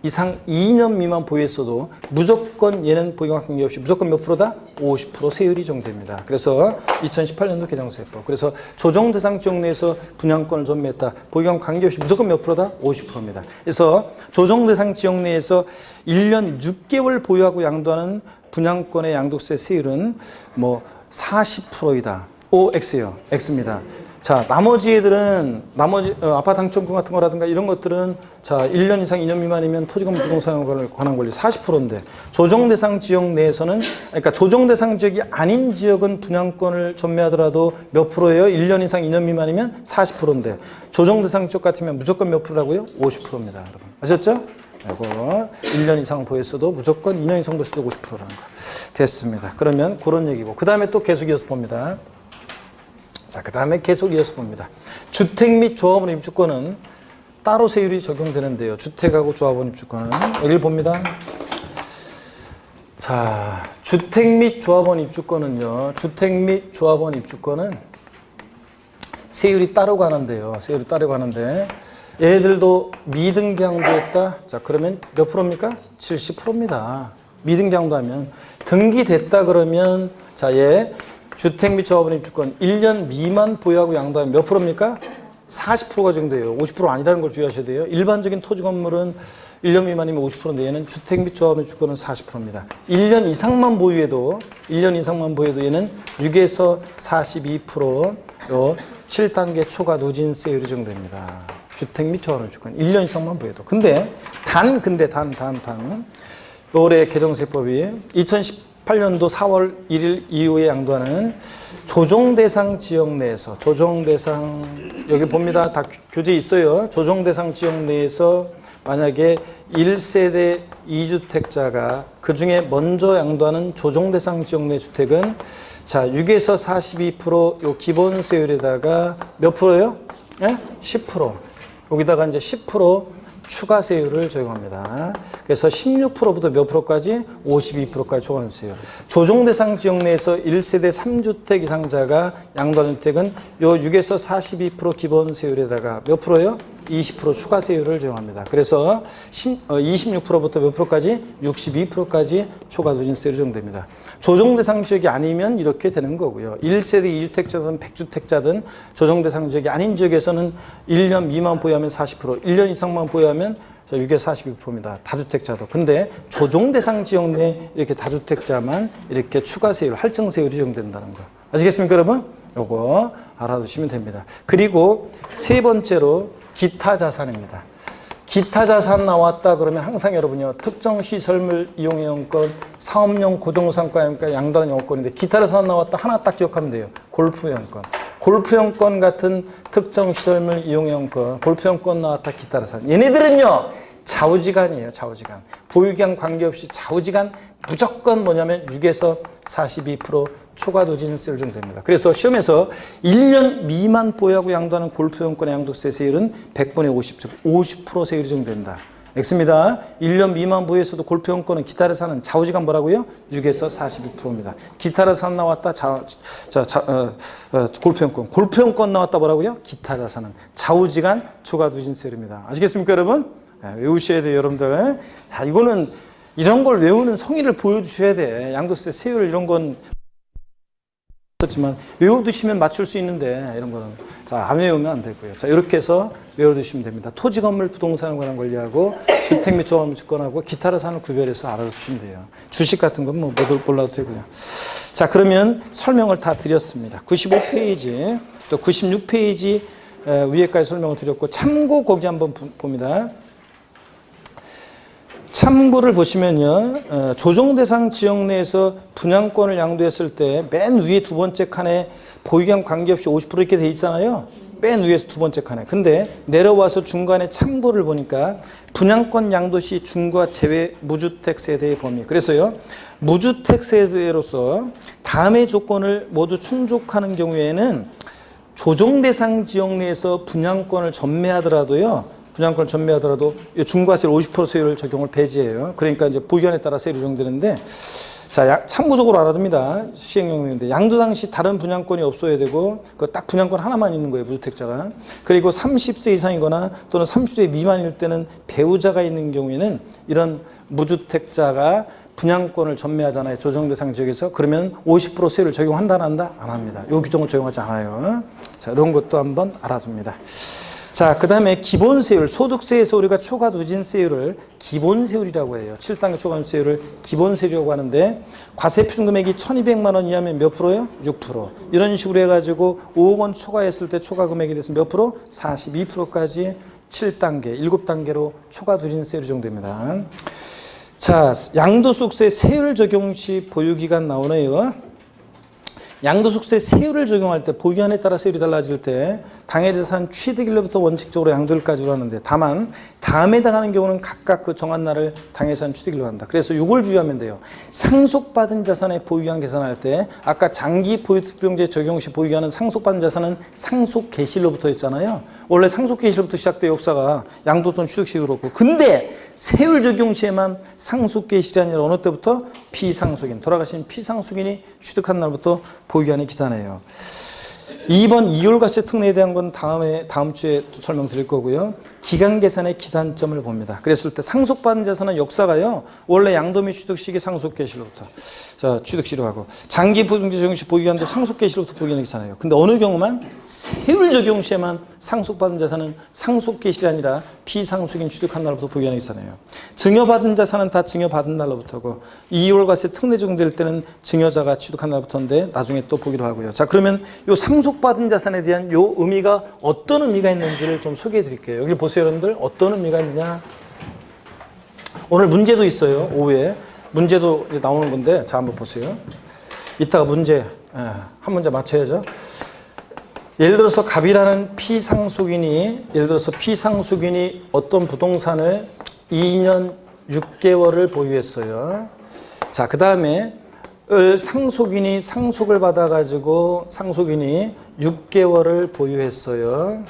이상 2년 미만 보유했어도 무조건 얘는 보유기간 관계없이 무조건 몇 프로다? 50% 세율이 적용됩니다. 그래서 2018년도 개정세법. 그래서 조정대상 지역 내에서 분양권을 전매했다. 보유기간 관계없이 무조건 몇 프로다? 50%입니다. 그래서 조정대상 지역 내에서 1년 6개월 보유하고 양도하는 분양권의 양도세 세율은 뭐 40%이다. X예요. X입니다. 자, 나머지 아파트 당첨권 같은 거라든가 이런 것들은 자, 1년 이상 2년 미만이면 토지건물 부동산에 관한 권리 40%인데 조정대상 지역 내에서는, 그러니까 조정대상 지역이 아닌 지역은 분양권을 전매하더라도 몇 프로예요? 1년 이상 2년 미만이면 40%인데 조정대상 지역 같으면 무조건 몇 프로라고요? 50%입니다, 여러분. 아셨죠? 이거 1년 이상 보였어도 무조건 2년 이상 보였어도 50%라는 거. 됐습니다. 그러면 그런 얘기고. 그 다음에 또 계속 이어서 봅니다. 자, 그 다음에 계속 이어서 봅니다. 주택 및 조합원 입주권은 따로 세율이 적용되는데요. 주택하고 조합원 입주권은 여기를 봅니다. 자, 주택 및 조합원 입주권은요. 세율이 따로 가는데요. 얘들도 미등기양도했다. 자, 그러면 몇 프로입니까? 70%입니다. 미등기양도하면. 등기됐다 그러면 자, 얘 주택 및 조합원 입주권 1년 미만 보유하고 양도하면 몇 프로입니까? 40%가 적용돼요. 50% 아니라는 걸 주의하셔야 돼요. 일반적인 토지 건물은 1년 미만이면 50%인데 얘는 주택 및 조합원 입주권은 40%입니다. 1년 이상만 보유해도 얘는 6에서 42%로 7단계 초과 누진세율이 적용됩니다. 주택 및 조합원 입주권 1년 이상만 보유해도. 근데 올해 개정세법이 2018년도 4월 1일 이후에 양도하는 조정대상 지역 내에서, 여기 봅니다. 다 교재 있어요. 조정대상 지역 내에서 만약에 1세대 2주택자가 그 중에 먼저 양도하는 조정대상 지역 내 주택은 자, 6에서 42% 요 기본세율에다가 몇 프로예요? 네? 10%. 여기다가 이제 10% 추가세율을 적용합니다. 그래서 16%부터 몇 프로까지? 52%까지 초과세율. 조정대상 지역 내에서 1세대 3주택 이상자가 양도하는 주택은 요 6에서 42% 기본세율에다가 몇 프로예요? 20% 추가 세율을 적용합니다. 그래서 26%부터 몇 프로까지? 62%까지 초과 누진세율이 적용됩니다. 조정 대상 지역이 아니면 이렇게 되는 거고요. 1세대 2주택자든 100주택자든 조정 대상 지역이 아닌 지역에서는 1년 미만 보유하면 40%, 1년 이상만 보유하면 6에서 42%입니다. 다주택자도. 근데 조정 대상 지역 내 이렇게 다주택자만 이렇게 추가 세율, 할증 세율이 적용된다는 거. 아시겠습니까, 여러분? 요거 알아두시면 됩니다. 그리고 세 번째로 기타 자산입니다. 기타 자산 나왔다 그러면 항상 여러분요, 특정 시설물 이용 이용권, 사업용 고정상가 이용권, 양도하는 이용권인데 기타 자산 나왔다 하나 딱 기억하면 돼요. 골프 이용권. 골프 이용권 같은 특정 시설물 이용 이용권, 골프 이용권 나왔다 기타 자산. 얘네들은요, 좌우지간이에요, 좌우지간. 보유기간 관계없이 좌우지간 무조건 뭐냐면 6에서 42% 초과 누진세율 적용됩니다. 그래서 시험에서 1년 미만 보유하고 양도하는 골프이용권의 양도세 세율은 100분의 50% 세율이 적용된다. X입니다. 1년 미만 보유해서도 골프이용권은 기타 자산은 좌우지간 뭐라고요? 6에서 42%입니다. 기타 자산 나왔다 골프이용권. 골프이용권 나왔다 뭐라고요? 기타 자산은 좌우지간 초과 누진세율입니다. 아시겠습니까, 여러분? 외우셔야 돼요, 여러분들. 이거는 이런 걸 외우는 성의를 보여주셔야 돼. 양도세 세율 이런 건 지만 외워두시면 맞출 수 있는데 이런 거는 자, 안 외우면 안 되고요. 자, 이렇게 해서 외워두시면 됩니다. 토지, 건물, 부동산에 관한 권리하고 주택 및 조합 주권하고 기타 자산을 구별해서 알아두시면 돼요. 주식 같은 건 뭐 몰라도 되고요. 자, 그러면 설명을 다 드렸습니다. 95페이지 또 96페이지 위에까지 설명을 드렸고 참고 거기 한번 봅니다. 참고를 보시면요, 조정 대상 지역 내에서 분양권을 양도했을 때 맨 위에 두 번째 칸에 보유기간 관계없이 50% 이렇게 돼 있잖아요. 맨 위에서 두 번째 칸에. 근데 내려와서 중간에 참고를 보니까 분양권 양도 시 중과 제외 무주택 세대의 범위. 그래서요, 무주택 세대로서 다음의 조건을 모두 충족하는 경우에는 조정 대상 지역 내에서 분양권을 전매하더라도요, 분양권을 전매하더라도 중과세율 50% 세율을 적용을 배제해요. 그러니까 이제 보유기간에 따라 세율이 적용되는데, 자, 참고적으로 알아둡니다. 시행령인데 양도 당시 다른 분양권이 없어야 되고, 그 딱 분양권 하나만 있는 거예요, 무주택자가. 그리고 30세 이상이거나 또는 30세 미만일 때는 배우자가 있는 경우에는 이런 무주택자가 분양권을 전매하잖아요, 조정 대상 지역에서. 그러면 50% 세율을 적용한다, 안 한다? 안 합니다. 이 규정을 적용하지 않아요. 자, 이런 것도 한번 알아둡니다. 자, 그 다음에 기본세율, 소득세에서 우리가 초과 누진세율을 기본세율이라고 해요. 7단계 초과 누진세율을 기본세율이라고 하는데, 과세표준 금액이 1,200만 원 이하면 몇 프로요? 6%. 이런 식으로 해가지고 5억 원 초과했을 때 초과 금액이 돼서 몇 프로? 42%까지 7단계, 7단계로 초과 누진세율이 적용됩니다. 자, 양도소득세 세율 적용 시 보유기간 나오네요. 양도소득세 세율을 적용할 때 보유기간에 따라 세율이 달라질 때 당해자산 취득일로부터 원칙적으로 양도일까지로 하는데, 다만 다음에 해당하는 경우는 각각 그 정한 날을 당해자산 취득일로 한다. 그래서 이걸 주의하면 돼요. 상속받은 자산의 보유기간 계산할 때 아까 장기 보유특별공제 적용 시 보유기간은 상속받은 자산은 상속 개시일로부터 했잖아요. 원래 상속 개시일로부터 시작된 역사가 양도 또는 취득 시도 그렇고, 근데 세율 적용 시에만 상속 개시일이 아니라 어느 때부터? 피상속인, 돌아가신 피상속인이 취득한 날부터 보유기간이 기산해요. 2번 이율과세 특례에 대한 건 다음 주에 또 설명드릴 거고요. 기간 계산의 기산점을 봅니다. 그랬을 때 상속받은 자산은 역사가요, 원래 양도 및 취득 시기 상속 개시로부터 자, 취득 시로 하고, 장기 보증제 적용 시 보유기간도 상속 개시로부터 보유기간이 기산해요. 근데 어느 경우만 세율 적용 시에만 상속받은 자산은 상속 개시이 아니라 피상속인 취득한 날부터 보유기간이 기산해요. 증여받은 자산은 다 증여받은 날로부터고, 이율과세 특례 적용될 때는 증여자가 취득한 날부터인데 나중에 또 보기로 하고요. 자, 그러면 요 상속받은 자산에 대한 요 의미가 어떤 의미가 있는지를 좀 소개해 드릴게요. 여기 보세요, 여러분들. 어떤 의미가 있느냐. 오늘 문제도 있어요. 오후에 문제도 이제 나오는 건데, 자, 한번 보세요. 이따가 문제 한 문제 맞춰야죠. 예를 들어서 갑이라는 피상속인이 어떤 부동산을 2년 6개월을 보유했어요. 자, 그 다음에 상속인이 상속을 받아가지고 상속인이 6개월을 보유했어요.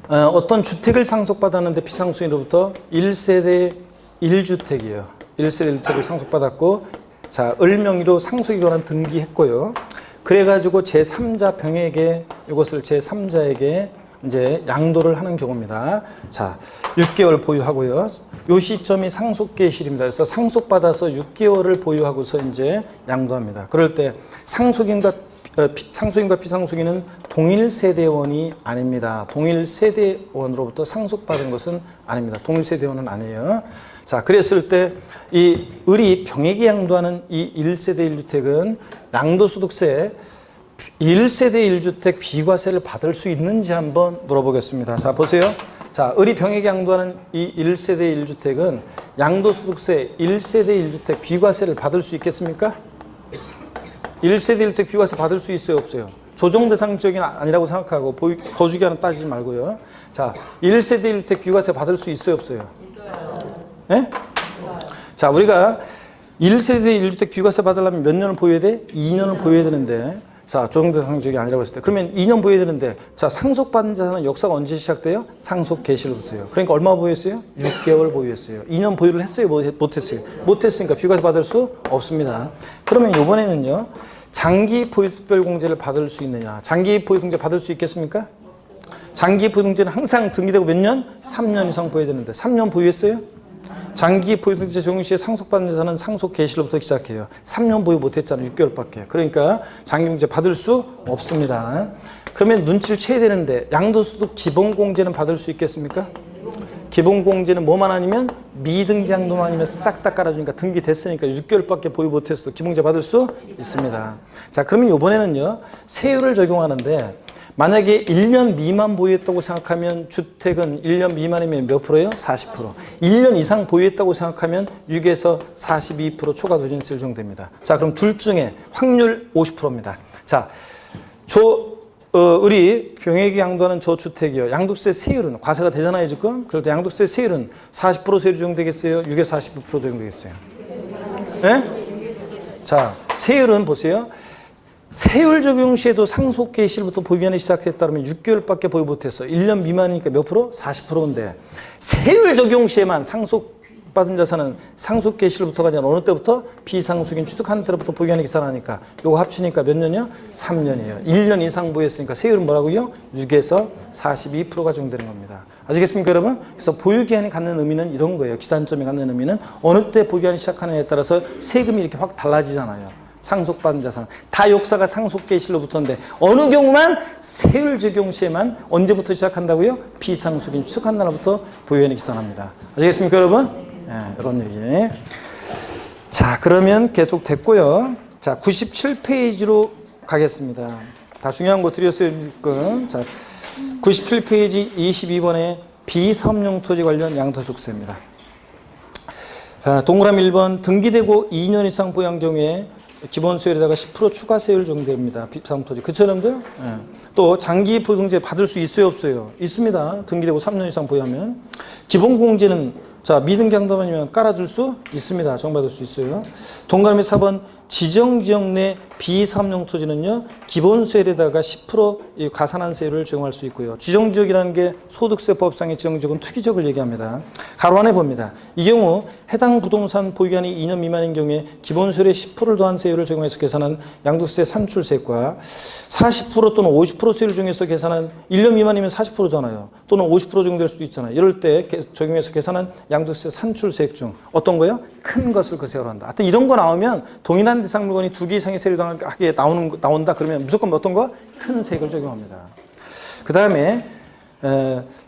어떤 주택을 상속받았는데 피상속인으로부터 1세대 1주택이에요. 1세대 1주택을 상속받았고, 자, 을 명의로 상속에 관한 등기했고요. 그래가지고 제3자 병에게, 이것을 제3자에게 이제 양도를 하는 경우입니다. 자, 6개월 보유하고요. 요 시점이 상속계실입니다. 그래서 상속받아서 6개월을 보유하고서 이제 양도합니다. 그럴 때 상속인과 비상속인은 동일 세대원이 아닙니다. 동일 세대원으로부터 상속받은 것은 아닙니다. 동일 세대원은 아니에요. 자, 그랬을 때 이 을이 병에게 양도하는 이 1세대 1주택은 양도소득세 1세대 1주택 비과세를 받을 수 있는지 한번 물어보겠습니다. 자, 보세요. 자, 을이 병에게 양도하는 이 1세대 1주택은 양도소득세 1세대 1주택 비과세를 받을 수 있겠습니까? 1세대 1주택 비과세 받을 수 있어요, 없어요? 조정대상 지역이 아니라고 생각하고 거주기한은 따지지 말고요. 자, 1세대 1주택 비과세 받을 수 있어요, 없어요? 있어요. 네? 자, 우리가 1세대 1주택 비과세 받으려면 몇 년을 보유해야 돼? 2년을 보유해야 되는데, 자, 조정대상 지역이 아니라고 했을 때, 그러면 2년 보유해야 되는데, 자, 상속받은 자산은 역사가 언제 시작돼요? 상속 개시로부터요. 그러니까 얼마 보유했어요? 6개월 보유했어요. 2년 보유를 했어요? 못했어요? 못했으니까 비과세 받을 수 없습니다. 그러면 이번에는요, 장기 보유 특별공제를 받을 수 있느냐? 장기 보유 공제 받을 수 있겠습니까? 장기 보유 공제는 항상 등기되고 몇 년? 3년 이상 보유해야 되는데, 3년 보유했어요? 장기 보유등재 적용 시에 상속받는 자산은 상속 개시로부터 시작해요. 3년 보유 못했잖아요. 6개월밖에. 그러니까 장기공제 받을 수 없습니다. 그러면 눈치를 채야 되는데 양도소득 기본공제는 받을 수 있겠습니까? 기본공제는 뭐만 아니면 미등기 양도만 아니면 싹 다 깔아주니까 등기됐으니까 6개월밖에 보유 못했어도 기본공제 받을 수 있습니다. 자, 그러면 이번에는요, 세율을 적용하는데 만약에 1년 미만 보유했다고 생각하면 주택은 1년 미만이면 몇 프로예요? 40%. 1년 이상 보유했다고 생각하면 6에서 42% 초과 누진세율 적용됩니다. 자, 그럼 둘 중에 확률 50%입니다. 자, 을이 병에게 양도하는 저 주택이요. 양도세 세율은 과세가 되잖아요, 지금. 그럴 때 양도세 세율은 40% 세율 적용되겠어요? 6에서 42% 적용되겠어요? 네? 자, 세율은 보세요. 세율 적용 시에도 상속 개시일부터 보유기한이 시작했다면 6개월밖에 보유 못했어. 1년 미만이니까 몇 프로? 40%인데 세율 적용 시에만 상속받은 자산은 상속 개시일부터가 아니라 어느 때부터? 비상속인 취득한 때부터 보유기한이 계산하니까 요거 합치니까 몇 년이요? 3년이에요. 1년 이상 보유했으니까 세율은 뭐라고요? 6에서 42%가 적용되는 겁니다. 아시겠습니까, 여러분? 그래서 보유기한이 갖는 의미는 이런 거예요. 기산점이 갖는 의미는 어느 때 보유기한이 시작하느냐에 따라서 세금이 이렇게 확 달라지잖아요. 상속받은 자산. 다 역사가 상속개시로부터인데 어느 경우만 세율 적용 시에만 언제부터 시작한다고요? 비상속인 취득한 날부터 보유기한이 계산합니다. 아시겠습니까, 여러분? 네, 이런 얘기. 자, 그러면 계속 됐고요. 자, 97페이지로 가겠습니다. 다 중요한 거 드렸어요, 지금. 자, 97페이지 22번에 비사업용 토지 관련 양도소득세입니다. 동그라미 1번 등기되고 2년 이상 보유한 경우에 기본세율에다가 10% 추가세율 적용됩니다. 비상토지. 그쵸, 여러분들? 네. 또 장기 보유공제 받을 수 있어요, 없어요? 있습니다. 등기되고 3년 이상 보유하면. 기본공제는 자, 미등기 양도만이면 깔아줄 수 있습니다. 정받을 수 있어요. 동그라미 4번 지정지역 내 비사업용 토지는요, 기본세율에다가 10% 가산한세율을 적용할 수 있고요. 지정지역이라는 게 소득세법상의 지정지역은 투기지역을 얘기합니다. 가로 안에 봅니다. 이 경우 해당 부동산 보유기한이 2년 미만인 경우에 기본세율에 10%를 더한 세율을 적용해서 계산한 양도세 산출세액과 40% 또는 50% 세율을 적용해서 계산한 1년 미만이면 40%잖아요. 또는 50% 적용될 수도 있잖아요. 이럴 때 적용해서 계산한 양도세 산출세액 중 어떤 거요? 큰 것을 그 세율로 한다. 하여튼 이런 거 나오면 동일한 대상 물건이 2개 이상의 세율을 하게 나온다 그러면 무조건 어떤 거? 큰 세액을 적용합니다. 그 다음에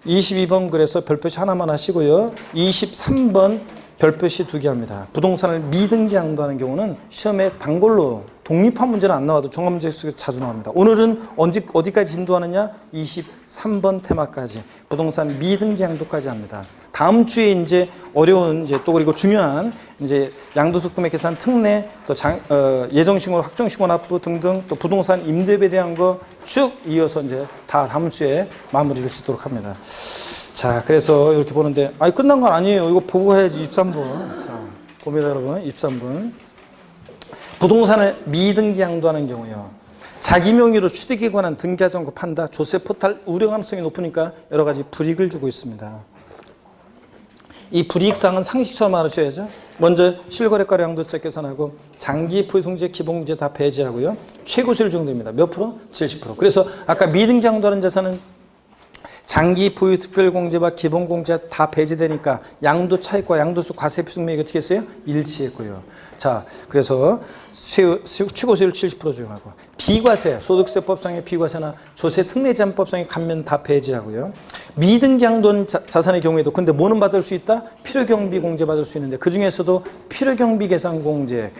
22번 그래서 별표시 하나만 하시고요. 23번 별표시 2개 합니다. 부동산을 미등기 양도하는 경우는 시험에 단골로 독립한 문제는 안 나와도 종합문제 속에 자주 나옵니다. 오늘은 어디까지 진도하느냐? 23번 테마까지 부동산 미등기 양도까지 합니다. 다음 주에 이제 어려운 이제 또 그리고 중요한 이제 양도소득금액 계산 특례 또 예정신고 확정신고 납부 등등 또 부동산 임대비에 대한 거 쭉 이어서 이제 다 다음 주에 마무리를 짓도록 합니다. 자, 그래서 이렇게 보는데 끝난 건 아니에요. 이거 보고 해야지. 23번. 자, 봅니다, 여러분. 23번. 부동산을 미등기 양도하는 경우요. 자기 명의로 취득에 관한 등기하자고 판다. 조세 포탈 우려 가능성이 높으니까 여러 가지 불이익을 주고 있습니다. 이 불이익사항은 상식처럼 알으셔야죠. 먼저 실거래가로 양도세 계산하고 장기 보유공제 기본공제 다 배제하고요. 최고세율 적용됩니다. 몇 프로? 70%. 그래서 아까 미등기 양도하는 자산은 장기 보유 특별공제와 기본공제 다 배제되니까 양도 차익과 양도소 과세표 증명이 어떻게 했어요? 일치했고요. 자, 그래서 취고세율 70% 적용하고 비과세, 소득세법상의 비과세나 조세 특례제한법상의 감면 다 배제하고요. 미등기 양도한 자산의 경우에도 근데 뭐는 받을 수 있다? 필요경비 공제 받을 수 있는데 그 중에서도 필요경비 계산 공제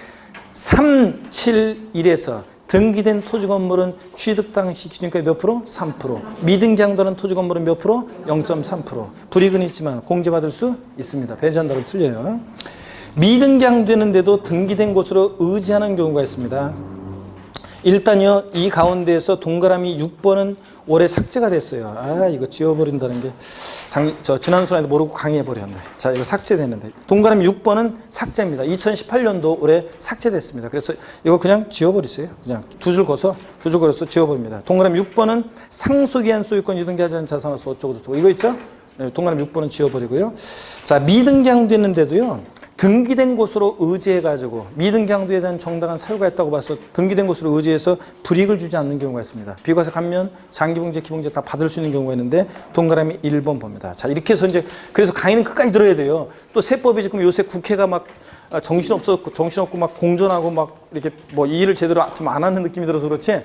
371에서 등기된 토지 건물은 취득 당시 기준가의 몇 프로? 3%. 미등기 양도하는 토지 건물은 몇 프로? 0.3%. 불이익은 있지만 공제받을 수 있습니다. 배제한다고 틀려요. 미등기 양도되는데도 등기된 곳으로 의지하는 경우가 있습니다. 일단요, 이 가운데에서 동그라미 6번은 올해 삭제가 됐어요. 아, 이거 지워버린다는 게 지난 시간에도 모르고 강의해버렸네. 자, 이거 삭제됐는데. 동그라미 6번은 삭제입니다. 2018년도 올해 삭제됐습니다. 그래서 이거 그냥 지워버리세요. 그냥 두 줄 그어서 지워버립니다. 동그라미 6번은 상속이한 소유권 유등기하지 않은 자산으로서 어쩌고저쩌고. 이거 있죠? 네, 동그라미 6번은 지워버리고요. 자, 미등기양도했는데도요. 등기된 곳으로 의지해가지고 미등기양도에 대한 정당한 사유가 있다고 봐서 등기된 곳으로 의지해서 불이익을 주지 않는 경우가 있습니다. 비과세 감면, 장기봉제, 기봉제 다 받을 수 있는 경우가 있는데 동그라미 1번 봅니다. 자, 이렇게 해서 이제 그래서 강의는 끝까지 들어야 돼요. 또 세법이 지금 요새 국회가 막 정신없고 막 공존하고 막 이렇게 뭐 이 일을 제대로 좀 안 하는 느낌이 들어서 그렇지.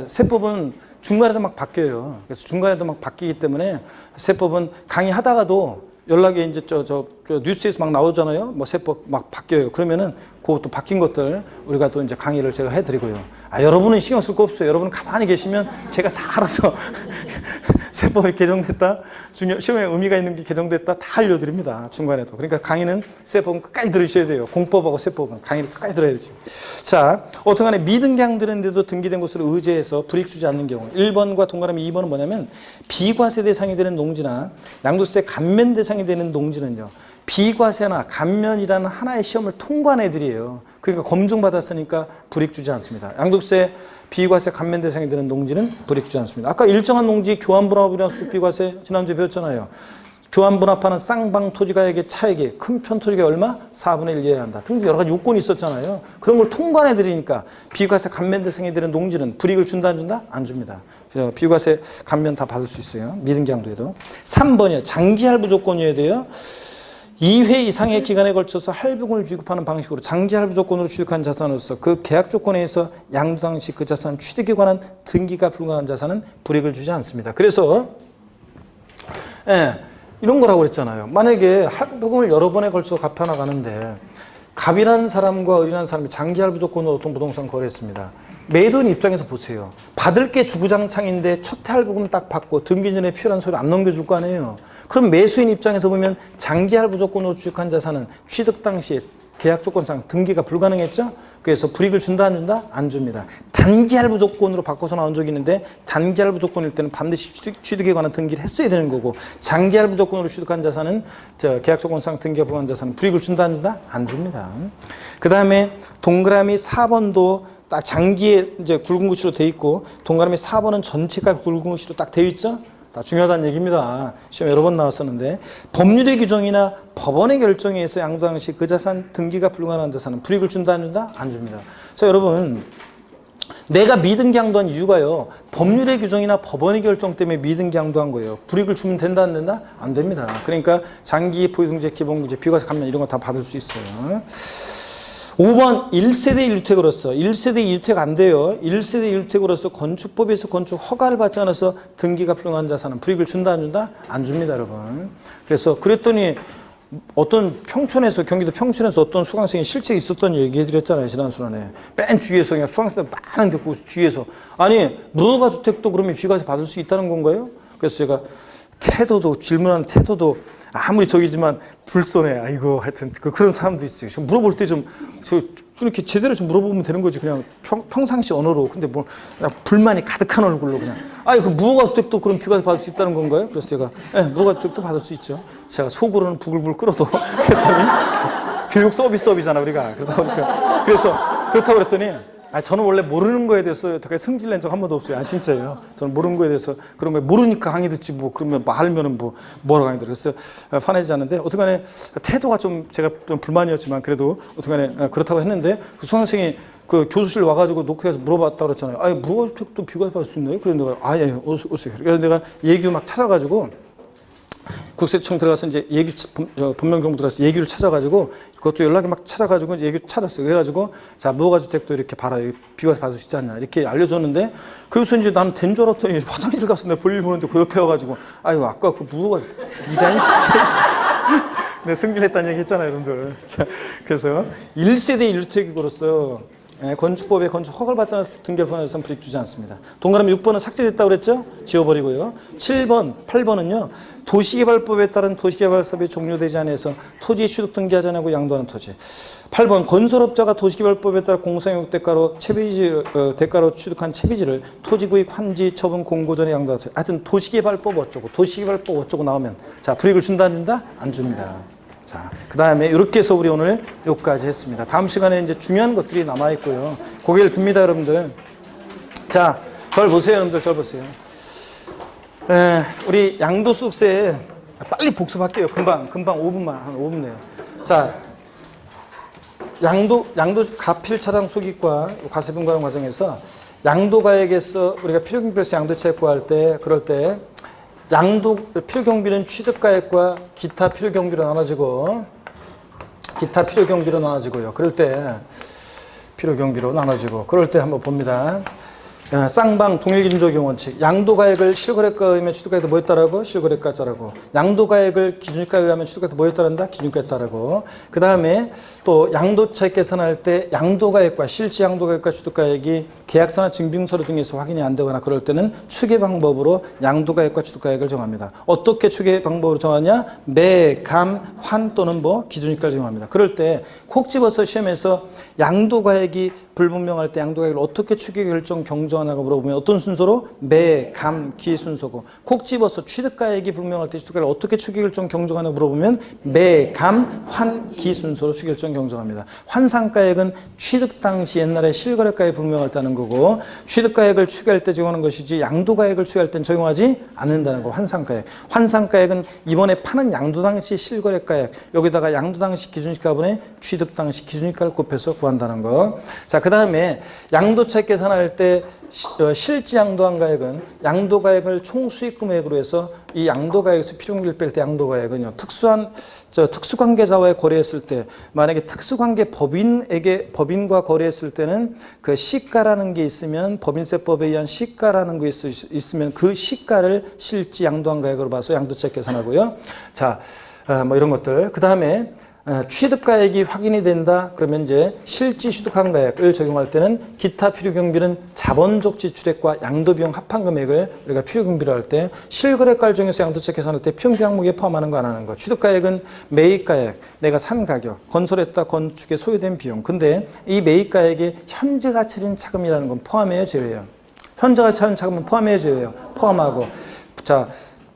세법은 중간에도 막 바뀌어요. 그래서 중간에도 막 바뀌기 때문에 세법은 강의하다가도 연락이 이제 저 뉴스에서 막 나오잖아요. 뭐 세법 막 바뀌어요. 그러면은 그것도 바뀐 것들 우리가 또 이제 강의를 제가 해드리고요. 아, 여러분은 신경 쓸 거 없어요. 여러분 가만히 계시면 제가 다 알아서 세법이 개정됐다, 시험에 의미가 있는 게 개정됐다 다 알려드립니다. 중간에도. 그러니까 강의는 세법은 끝까지 들으셔야 돼요. 공법하고 세법은 강의를 끝까지 들어야지. 자, 어떤간에 미등기양도했는데도 등기된 곳으로 의지해서 불이익 주지 않는 경우 1번과 동그라미 2번은 뭐냐면 비과세 대상이 되는 농지나 양도세 감면 대상이 되는 농지는요. 비과세나 감면이라는 하나의 시험을 통과한 애들이에요. 그러니까 검증받았으니까 불이익 주지 않습니다. 양도세 비과세 감면 대상이 되는 농지는 불이익 주지 않습니다. 아까 일정한 농지 교환분합이라는 소득 비과세 지난주에 배웠잖아요. 교환분합하는 쌍방 토지가액의 차액이 큰 편 토지가 얼마? 4분의 1 이해야 한다. 등등 여러 가지 요건이 있었잖아요. 그런 걸 통과해 드리니까 비과세 감면 대상이 되는 농지는 불이익을 준다 안 준다? 안 줍니다. 그래서 비과세 감면 다 받을 수 있어요. 미등기양도에도. 3번이요. 장기 할부 조건이어야 돼요. 2회 이상의 기간에 걸쳐서 할부금을 지급하는 방식으로 장기 할부 조건으로 취득한 자산으로서 그 계약 조건에 의해서 양도 당시 그 자산 취득에 관한 등기가 불가한 자산은 불이익을 주지 않습니다. 그래서 이런 거라고 그랬잖아요. 만약에 할부금을 여러 번에 걸쳐서 갚아나가는데 갑이라는 사람과 을이라는 사람이 장기 할부 조건으로 어떤 부동산 거래했습니다. 매도인 입장에서 보세요. 받을 게 주구장창인데 첫 할부금 딱 받고 등기 전에 필요한 소리 안 넘겨줄 거 아니에요. 그럼 매수인 입장에서 보면 장기 할부 조건으로 취득한 자산은 취득 당시 계약 조건상 등기가 불가능했죠? 그래서 불이익을 준다 안 준다? 안 줍니다. 단기 할부 조건으로 바꿔서 나온 적이 있는데 단기 할부 조건일 때는 반드시 취득에 관한 등기를 했어야 되는 거고 장기 할부 조건으로 취득한 자산은 계약 조건상 등기가 불가한 자산은 불이익을 준다 안 준다? 안 줍니다. 그 다음에 동그라미 4번도 딱 장기에 이제 굵은 글씨로 돼 있고 동그라미 4번은 전체가 굵은 글씨로 딱 돼 있죠? 다 중요하다는 얘기입니다. 시험 여러 번 나왔었는데 법률의 규정이나 법원의 결정에 의해서 양도 당시 그 자산 등기가 불가능한 자산은 불이익을 준다 안 준다? 안 줍니다. 자, 여러분 내가 미등기양도한 이유가요. 법률의 규정이나 법원의 결정 때문에 미등기양도한 거예요. 불이익을 주면 된다 안 된다? 안 됩니다. 그러니까 장기 보유등재, 기본등재, 비과세 감면 이런 거 다 받을 수 있어요. 5번 1세대 1주택으로서 1세대 2주택 안 돼요. 1세대 1주택으로서 건축법에서 건축 허가를 받지 않아서 등기가 불가한 자산은 불이익을 준다 안 준다? 안 줍니다, 여러분. 그래서 그랬더니 어떤 평촌에서 경기도 평촌에서 어떤 수강생이 실제 있었던 얘기 해드렸잖아요, 지난 시간에. 맨 뒤에서 그냥 수강생들 많은 듣고 뒤에서 아니 무허가 주택도 그러면 비과세 받을 수 있다는 건가요? 그래서 제가 태도도 질문하는 태도도 아무리 저기지만 불손해. 아이고 하여튼 그런 사람도 있어요. 좀 물어볼 때 좀 이렇게 제대로 좀 물어보면 되는 거지. 그냥 평상시 언어로. 근데 뭐 불만이 가득한 얼굴로 그냥. 아니 그 무허가 주택도 그럼 비과세 받을 수 있다는 건가요? 그래서 제가 무허가 주택도 받을 수 있죠. 제가 속으로는 부글부글 끓어도 그랬더니 교육 서비스업이잖아 우리가. 그러다 보니까 그래서 그렇다고 그랬더니 저는 원래 모르는 거에 대해서 어떻게 성질 낸 적 한 번도 없어요. 진짜예요. 저는 모르는 거에 대해서 그런 거 모르니까 강의 듣지 뭐 그러면 말면은 뭐라고 강의 들어. 그래서 화내지 않는데 어떻게간에 태도가 좀 제가 좀 불만이었지만 그래도 어떻게간에 그렇다고 했는데 그 수강생이 그 교수실 와가지고 녹화해서 물어봤다 그랬잖아요. 아니, 무허가주택도 비과세받을 수 있나요? 그래서 내가, 아, 예, 오세요. 그래서 내가 예규 막 찾아가지고, 국세청 들어가서 이제 예규, 분명정보 들어가서 예규를 찾아가지고, 그것도 연락이 막 찾아가지고, 예규 찾았어요. 그래가지고, 자, 무허가주택도 이렇게 봐라. 비과세 받을 수 있지 않냐. 이렇게 알려줬는데, 그래서 이제 나는 된 줄 알았더니 화장실 가서 내가 볼일 보는데 그 옆에 와가지고, 아유, 아까 그 무허가주택, 이자인 내 승진했다는 얘기 했잖아요, 여러분들. 자, 그래서 1세대 1주택으로서 건축법에 건축 허가를 받지 않아서 등기를 포함해서는 불이익 주지 않습니다. 동그라미 6번은 삭제됐다고 그랬죠? 지워버리고요. 7번, 8번은요. 도시개발법에 따른 도시개발사업이 종료되지 않아서 토지 취득 등기하지 않고 양도하는 토지. 8번 건설업자가 도시개발법에 따라 공사용 대가로 대가로 취득한 채비지를 토지구입 환지 처분 공고 전에 양도하는 토지. 하여튼 도시개발법 어쩌고 도시개발법 어쩌고 나오면 자 불이익을 준다 안 준다? 안 줍니다. 자, 그 다음에 이렇게 해서 우리 오늘 여기까지 했습니다. 다음 시간에 이제 중요한 것들이 남아있고요. 고개를 듭니다, 여러분들. 자, 절 보세요, 여러분들. 절 보세요. 우리 양도소득세 빨리 복습할게요. 금방 5분만, 한 5분 내요. 자, 양도 가필 차량 소기과 과세분과용 과정에서 양도가액에서 우리가 필요경비로서 양도차익 구할 때, 그럴 때 필요경비는 취득가액과 기타 필요경비로 나눠지고요. 그럴 때 필요경비로 나눠지고 그럴 때 한번 봅니다. 쌍방 동일기준 적용 원칙. 양도가액을 실거래가에 의하면 취득가액도 뭐였다라고? 실거래가에 따르고. 양도가액을 기준가에 의하면 취득가액도 뭐였다란다? 기준가에 따르고. 그 다음에 또 양도차익 계산할 때 양도가액과 실제 양도가액과 취득가액이 계약서나 증빙서류 등에서 확인이 안 되거나 그럴 때는 추계 방법으로 양도가액과 취득가액을 정합니다. 어떻게 추계 방법으로 정하냐? 매, 감, 환 또는 뭐 기준가를 정합니다. 그럴 때 콕 집어서 시험에서 양도가액이 불분명할 때 양도가액을 어떻게 추계 결정 경정하냐고 물어보면 어떤 순서로? 매, 감, 기 순서고 콕 집어서 취득가액이 불분명할 때 취득가액을 어떻게 추계 결정 경정하냐고 물어보면 매, 감, 환, 기 순서로 추계 결정 경정합니다. 환상가액은 취득 당시 옛날에 실거래가액이 불분명할 때 하는 거고 취득가액을 추계할 때 적용하는 것이지 양도가액을 추계할 땐 적용하지 않는다는 거. 환상가액. 환상가액은 이번에 파는 양도 당시 실거래가액 여기다가 양도 당시 기준시가분의 취득 당시 기준시가를 곱해서 구한다는 거. 자, 그 다음에 양도차익 계산할 때 실제 양도한 가액은 양도가액을 총수익금액으로 해서 이 양도가액에서 필요경비를 뺄 때 양도가액은요 특수관계자와의 거래했을 때 만약에 특수관계 법인과 거래했을 때는 그 시가라는 게 있으면 법인세법에 의한 시가라는 게 있으면 그 시가를 실제 양도한 가액으로 봐서 양도차익 계산하고요. 자, 뭐 이런 것들. 그 다음에 취득가액이 확인이 된다. 그러면 이제 실제 취득한 가액을 적용할 때는 기타 필요경비는 자본적 지출액과 양도비용 합한 금액을 우리가 필요경비로 할 때 실거래가를 정해서 양도차익 계산할 때 필요경비 항목에 포함하는 거 안 하는 거. 취득가액은 매입가액, 내가 산 가격, 건설했다 건축에 소요된 비용. 근데 이 매입가액에 현재가치인 차금이라는 건 포함해요, 제외해요? 현재가치인 차금은 포함해요, 제외해요? 포함하고. 자,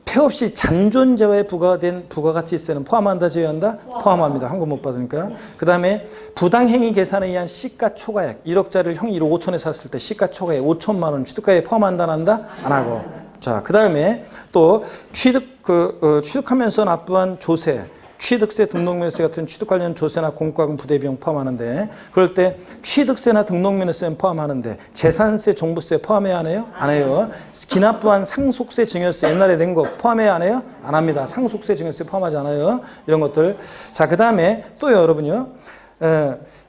폐 없이 잔존재화에 부과된 부가가치세는 포함한다, 제외한다? 포함합니다. 환급 못 받으니까. 그 다음에 부당행위 계산에 의한 시가초과액 1억짜리를 형이 1억 5천에 샀을 때 시가초과액 5천만 원 취득가액에 포함한다, 안 한다? 안 하고. 자, 그 다음에 또 취득하면서 납부한 조세, 취득세, 등록면허세 같은 취득 관련 조세나 공과금 부대비용 포함하는데 그럴 때 취득세나 등록면허세는 포함하는데 재산세, 종부세 포함해야 안 해요? 안 해요. 기납부한 상속세, 증여세 옛날에 낸 거 포함해야 안 해요? 안 합니다. 상속세, 증여세 포함하지 않아요. 이런 것들. 자, 그 다음에 또요, 여러분요.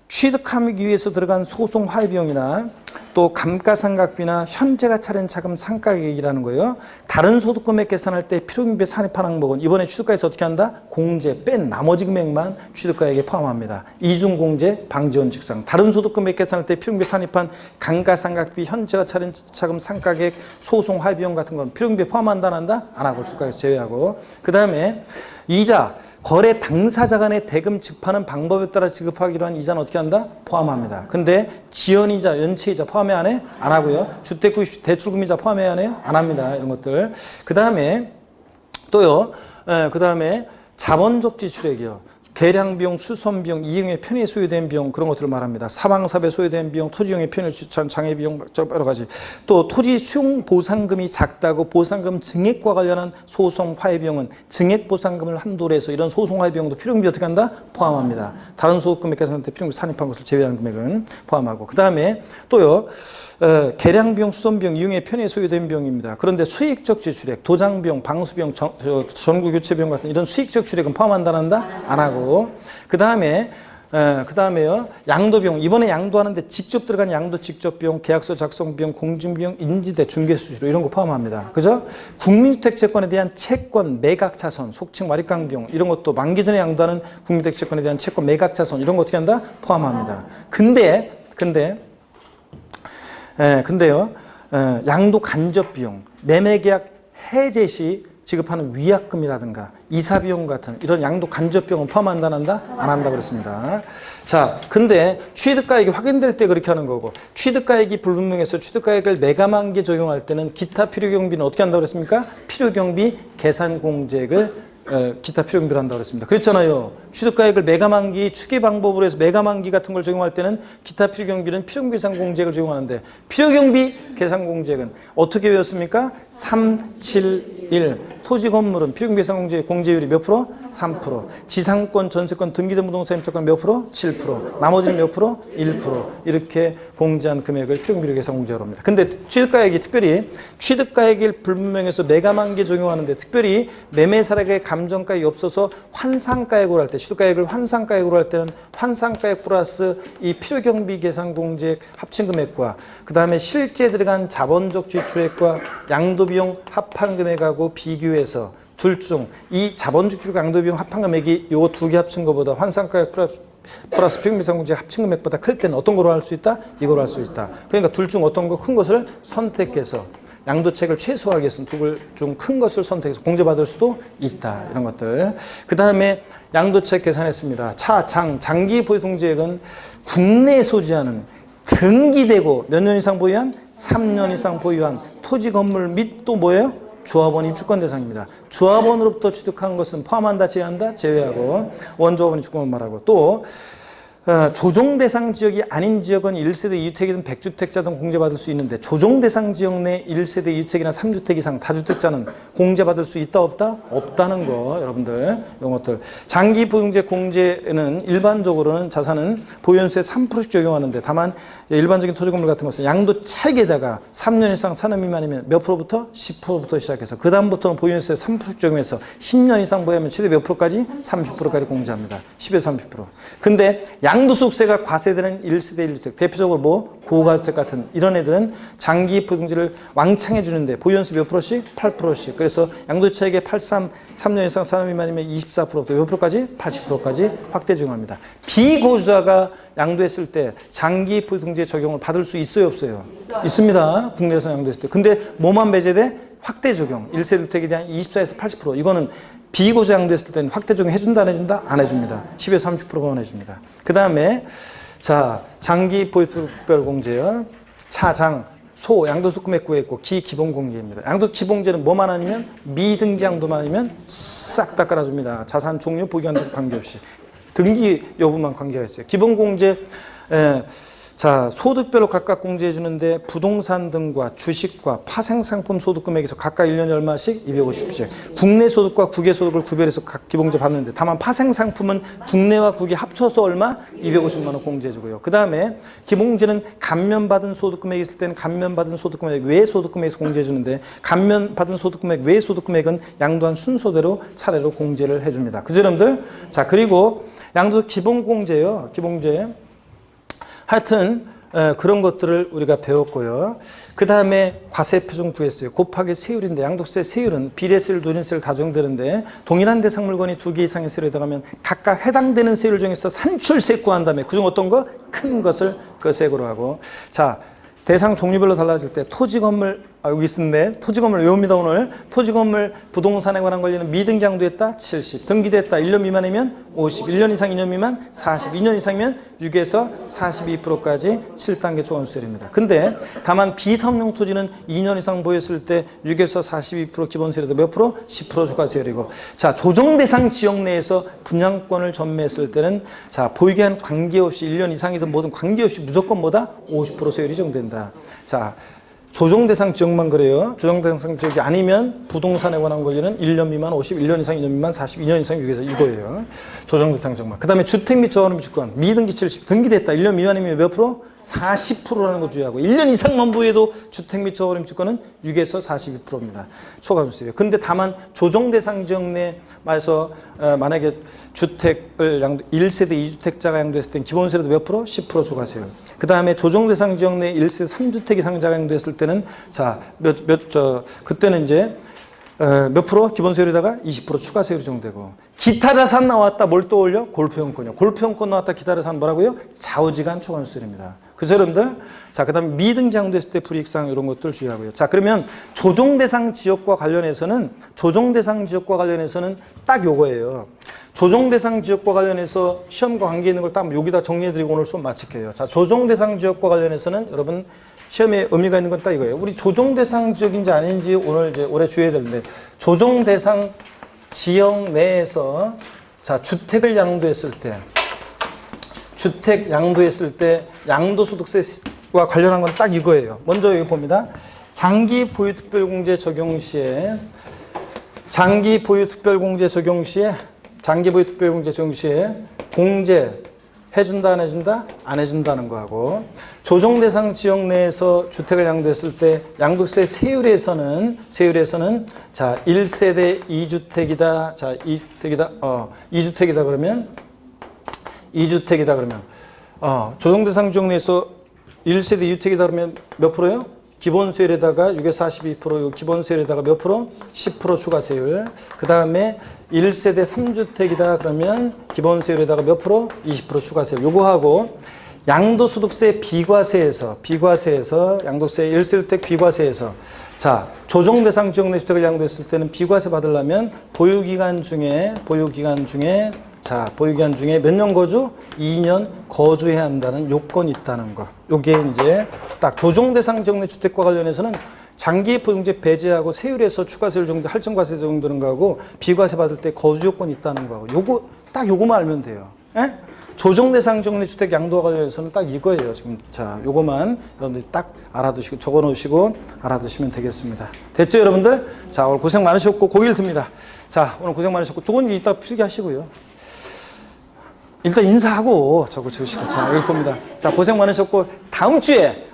취득하기 위해서 들어간 소송 화해 비용이나 또 감가상각비나 현재가 차린 차금 상가액이라는 거예요. 다른 소득금액 계산할 때 필요경비 산입한 항목은 이번에 취득가에서 어떻게 한다? 공제 뺀 나머지 금액만 취득가액에 포함합니다. 이중공제 방지원칙상 다른 소득금액 계산할 때 필요경비 산입한 감가상각비, 현재가 차린 차금 상가액, 소송 화해 비용 같은 건 필요경비에 포함한다, 안 한다? 안 하고 취득가에서 제외하고. 그 다음에 이자, 거래 당사자 간의 대금 집하는 방법에 따라 지급하기로 한 이자는 어떻게 한다? 포함합니다. 근데 지연이자, 연체이자 포함해 안 해? 안 하고요. 주택구입 대출금이자 포함해 안 해요? 안 합니다. 이런 것들. 그 다음에 또요. 그 다음에 자본적 지출액이요. 계량 비용, 수선 비용, 이용의 편의에 소요된 비용 그런 것들을 말합니다. 사방사업에 소요된 비용, 토지 이용의 편의 추천, 장애 비용 여러 가지. 또 토지 수용 보상금이 작다고 보상금 증액과 관련한 소송 화해 비용은 증액 보상금을 한도로 해서 이런 소송 화해 비용도 필요금비 어떻게 한다? 포함합니다. 다른 소득 금액 계산할 때 필요금비 산입한 것을 제외한 금액은 포함하고 그 다음에 또요. 계량 비용, 수선 비용, 이용의 편의에 소요된 비용입니다. 그런데 수익적 지출액, 도장 비용, 방수 비용, 전구 교체 비용 같은 이런 수익적 지출액은 포함한다 안 한다? 안 하고 그 다음에요 양도 비용 이번에 양도하는데 직접 들어간 양도 직접 비용, 계약서 작성 비용, 공증 비용, 인지대, 중개 수수료 이런 거 포함합니다. 그죠? 국민주택 채권에 대한 채권 매각 차손, 속칭 와리강 비용 이런 것도 만기 전에 양도하는 국민주택 채권에 대한 채권 매각 차손 이런 거 어떻게 한다? 포함합니다. 근데요, 양도 간접 비용, 매매 계약 해제 시 지급하는 위약금이라든가 이사 비용 같은 이런 양도 간접 비용은 포함한다 안 한다? 안 한다 그랬습니다. 자, 근데 취득가액이 확인될 때 그렇게 하는 거고 취득가액이 불분명해서 취득가액을 매감한게 적용할 때는 기타 필요경비는 어떻게 한다고 그랬습니까? 필요경비 계산 공제액을 기타 필요경비를 한다고 그랬습니다. 그랬잖아요. 취득가액을 매감한기 추계 방법으로 해서 매감한기 같은 걸 적용할 때는 기타 필요경비는 필요경비 계산 공제액을 적용하는데 필요경비 계산 공제액은 어떻게 외웠습니까? 371 토지 건물은 필요경비 계산 공제율이 몇 프로? 3%. 지상권, 전세권, 등기된 부동산 임차권 몇 프로? 7%. 나머지는 몇 프로? 1%. 이렇게 공제한 금액을 필요경비 계산 공제라고 합니다. 근데 취득가액이 특별히 취득가액이 불분명해서 매감한기 적용하는데 특별히 매매 사례의 감정가액이 없어서 환상가액으로 할 때 취득가액을 환상가액으로 할 때는 환상가액 플러스 이 필요경비 계산 공제액 합친 금액과 그 다음에 실제 들어간 자본적 지출액과 양도비용 합한 금액하고 비교해서 둘 중 이 자본적 지출과 양도비용 합한 금액이 요 두 개 합친 것보다 환상가액 플러스 필요경비 계산 공제액 합친 금액보다 클 때는 어떤 거로 할 수 있다? 이거로 할 수 있다. 그러니까 둘 중 어떤 거 큰 것을 선택해서 양도책을 최소화하기 위해서는 두 중 큰 것을 선택해서 공제받을 수도 있다. 이런 것들. 그 다음에 양도책 계산했습니다. 장기 보유통지액은 국내에 소지하는 등기되고 몇 년 이상 보유한? 3년 이상 보유한 토지 건물 및 또 뭐예요? 조합원 입주권 대상입니다. 조합원으로부터 취득한 것은 포함한다, 제외한다? 제외하고 원조합원 입주권을 말하고 또 조정 대상 지역이 아닌 지역은 1세대 2주택이든 100주택자든 공제받을 수 있는데 조정 대상 지역 내 1세대 2주택이나 3주택 이상 다주택자는 공제받을 수 있다 없다? 없다는 거 여러분들 이런 것들. 장기 보유증 공제는 일반적으로는 자산은 보유연수에 3%씩 적용하는데 다만 일반적인 토지건물 같은 것은 양도 차익에다가 3년 이상 사는 미만이면 몇 프로부터? 10%부터 시작해서 그 다음부터는 보유연수에 3%씩 적용해서 10년 이상 보유하면 최대 몇 프로까지? 30%까지 공제합니다. 10에서 30%. 근데 양도소득세가 과세되는 1세대 1주택, 대표적으로 뭐 고가주택 같은 이런 애들은 장기 보증지를 왕창해 주는데 보유연수 몇 프로씩? 8%씩. 그래서 양도차익의 3년 이상 사는 미만이면 24%부터 몇 프로까지? 80%까지 확대 적용합니다. 비고주자가 양도했을 때 장기 보증지 적용을 받을 수 있어요, 없어요? 있습니다. 국내에서 양도했을 때. 근데 뭐만 배제돼? 확대 적용. 1세대 주택에 대한 24에서 80%. 이거는 비고주 양도했을 때는 확대 적용 해준다, 안 해준다? 안 해줍니다. 10에서 30%만 해줍니다. 그 다음에, 자, 장기 보유특별 공제요. 소, 양도소 금액 구했고, 기본 공제입니다. 양도 기본공제는 뭐만 아니면 미등기 양도만 아니면 싹 다 깔아줍니다. 자산 종류, 보유한도 관계없이. 등기 여부만 관계가 있어요. 기본 공제, 자, 소득별로 각각 공제해 주는데 부동산 등과 주식과 파생상품 소득금액에서 각각 1년에 얼마씩? 250씩. 국내 소득과 국외 소득을 구별해서 각 기본공제 받는데 다만 파생상품은 국내와 국외 합쳐서 얼마? 250만 원 공제해 주고요. 그 다음에 기본공제는 감면받은 소득금액이 있을 때는 감면받은 소득금액 외 소득금액에서 공제해 주는데 감면받은 소득금액 외 소득금액은 양도한 순서대로 차례로 공제를 해 줍니다. 그죠, 여러분들? 자, 그리고 양도 기본공제요. 기본공제. 하여튼 그런 것들을 우리가 배웠고요. 그 다음에 과세표준 구했어요. 곱하기 세율인데 양도세 세율은 비례세율, 누진세율 다 적용되는데 동일한 대상 물건이 2개 이상의 세율에 들어가면 각각 해당되는 세율을 정해서 산출세 구한 다음에 그중 어떤 거? 큰 것을 그 세액으로 하고 자 대상 종류별로 달라질 때 토지 건물 여기 있었네. 토지건물 외웁니다, 오늘. 토지건물 부동산에 관한 권리는 미등기 양도했다, 70. 등기됐다, 1년 미만이면 50. 1년 이상 2년 미만 40. 2년 이상이면 6에서 42%까지 7단계 초과세율입니다. 근데 다만 비삼용 토지는 2년 이상 보였을 때 6에서 42% 기본세율에도 몇 프로? 10% 초과세율이고. 자, 조정 대상 지역 내에서 분양권을 전매했을 때는 자, 보유기한 관계없이 1년 이상이든 뭐든 관계없이 무조건 뭐다? 50% 세율이 적용된다. 자, 조정 대상 지역만 그래요. 조정 대상 지역이 아니면 부동산에 관한 권리는 1년 미만 50, 1년 이상 2년 미만 40, 2년 이상 6에서 이거예요. 조정 대상 지역만. 그 다음에 주택 및 저원음 주권 미등기 70, 등기됐다. 1년 미만이면 몇 프로? 40%라는 거 주의하고 1년 이상만 보여도 주택 및 저원음 주권은 6에서 42%입니다. 초과세율이에요. 근데 다만 조정 대상 지역 내에서 만약에 주택을 1세대 2주택자가 양도했을 때 기본세율도 몇 프로? 10% 초과세율. 그 다음에 조정 대상 지역 내 1세대 3주택 이상자가 양도했을 때는 자, 그때는 이제 몇 프로? 기본세율에다가 20% 추가세율이 적용되고. 기타 자산 나왔다. 뭘 또 올려? 골프용권이요. 골프용권 나왔다. 기타 자산 뭐라고요? 좌우지간 초과세율입니다. 그래서 여러분들, 자, 그 다음에 미등기 양도했을 때 불이익상 이런 것들 주의하고요. 자, 그러면 조정대상 지역과 관련해서는 딱 요거예요. 조정대상 지역과 관련해서 시험과 관계 있는 걸 딱 여기다 정리해드리고 오늘 수업 마칠게요. 자, 조정대상 지역과 관련해서는 여러분 시험에 의미가 있는 건 딱 이거예요. 우리 조정대상 지역인지 아닌지 오늘 이제 올해 주의해야 되는데, 조정대상 지역 내에서 자, 주택 양도했을 때 양도소득세와 관련한 건 딱 이거예요. 먼저 여기 봅니다. 장기 보유특별공제 적용 시에 공제 해준다 안 해준다? 안 해준다는 거하고, 조정대상 지역 내에서 주택을 양도했을 때 양도세 세율에서는 자, 1세대 2주택이다. 자, 2주택이다 그러면 조정대상 지역 내에서 1세대 2주택이다 그러면 몇 프로요? 기본세율에다가 6에서 42%, 기본세율에다가 몇 프로? 10% 추가세율. 그 다음에 1세대 3주택이다 그러면 기본세율에다가 몇 프로? 20% 추가세율. 요거하고 양도소득세 비과세에서 양도세 1세대 비과세에서 자, 조정대상 지역 내 주택을 양도했을 때는 비과세 받으려면 보유기간 중에 몇 년 거주? 2년 거주해야 한다는 요건이 있다는 거. 요게 이제 딱 조정대상 지역 내 주택과 관련해서는 장기 보증제 배제하고 세율에서 추가세율 정도 할증과세 적용되는 거하고 비과세 받을 때 거주 요건이 있다는 거하고 요거만 알면 돼요. 예? 조정대상 지역 내 주택 양도와 관련해서는 딱 이거예요. 지금 자, 요거만 여러분들이 딱 알아두시고 적어 놓으시고 알아두시면 되겠습니다. 됐죠, 여러분들? 자, 오늘 고생 많으셨고 고개를 듭니다. 자, 오늘 고생 많으셨고 조금 이따 필기하시고요. 일단 인사하고 저거 주시고. 자, 여기 봅니다. 자, 고생 많으셨고 다음 주에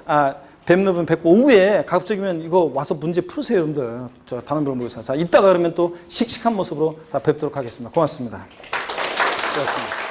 뵙는 분 뵙고 오후에 가급적이면 이거 와서 문제 푸세요, 여러분들. 저 단원별 모의고사. 자, 이따가 그러면 또 씩씩한 모습으로 뵙도록 하겠습니다. 고맙습니다. 고맙습니다.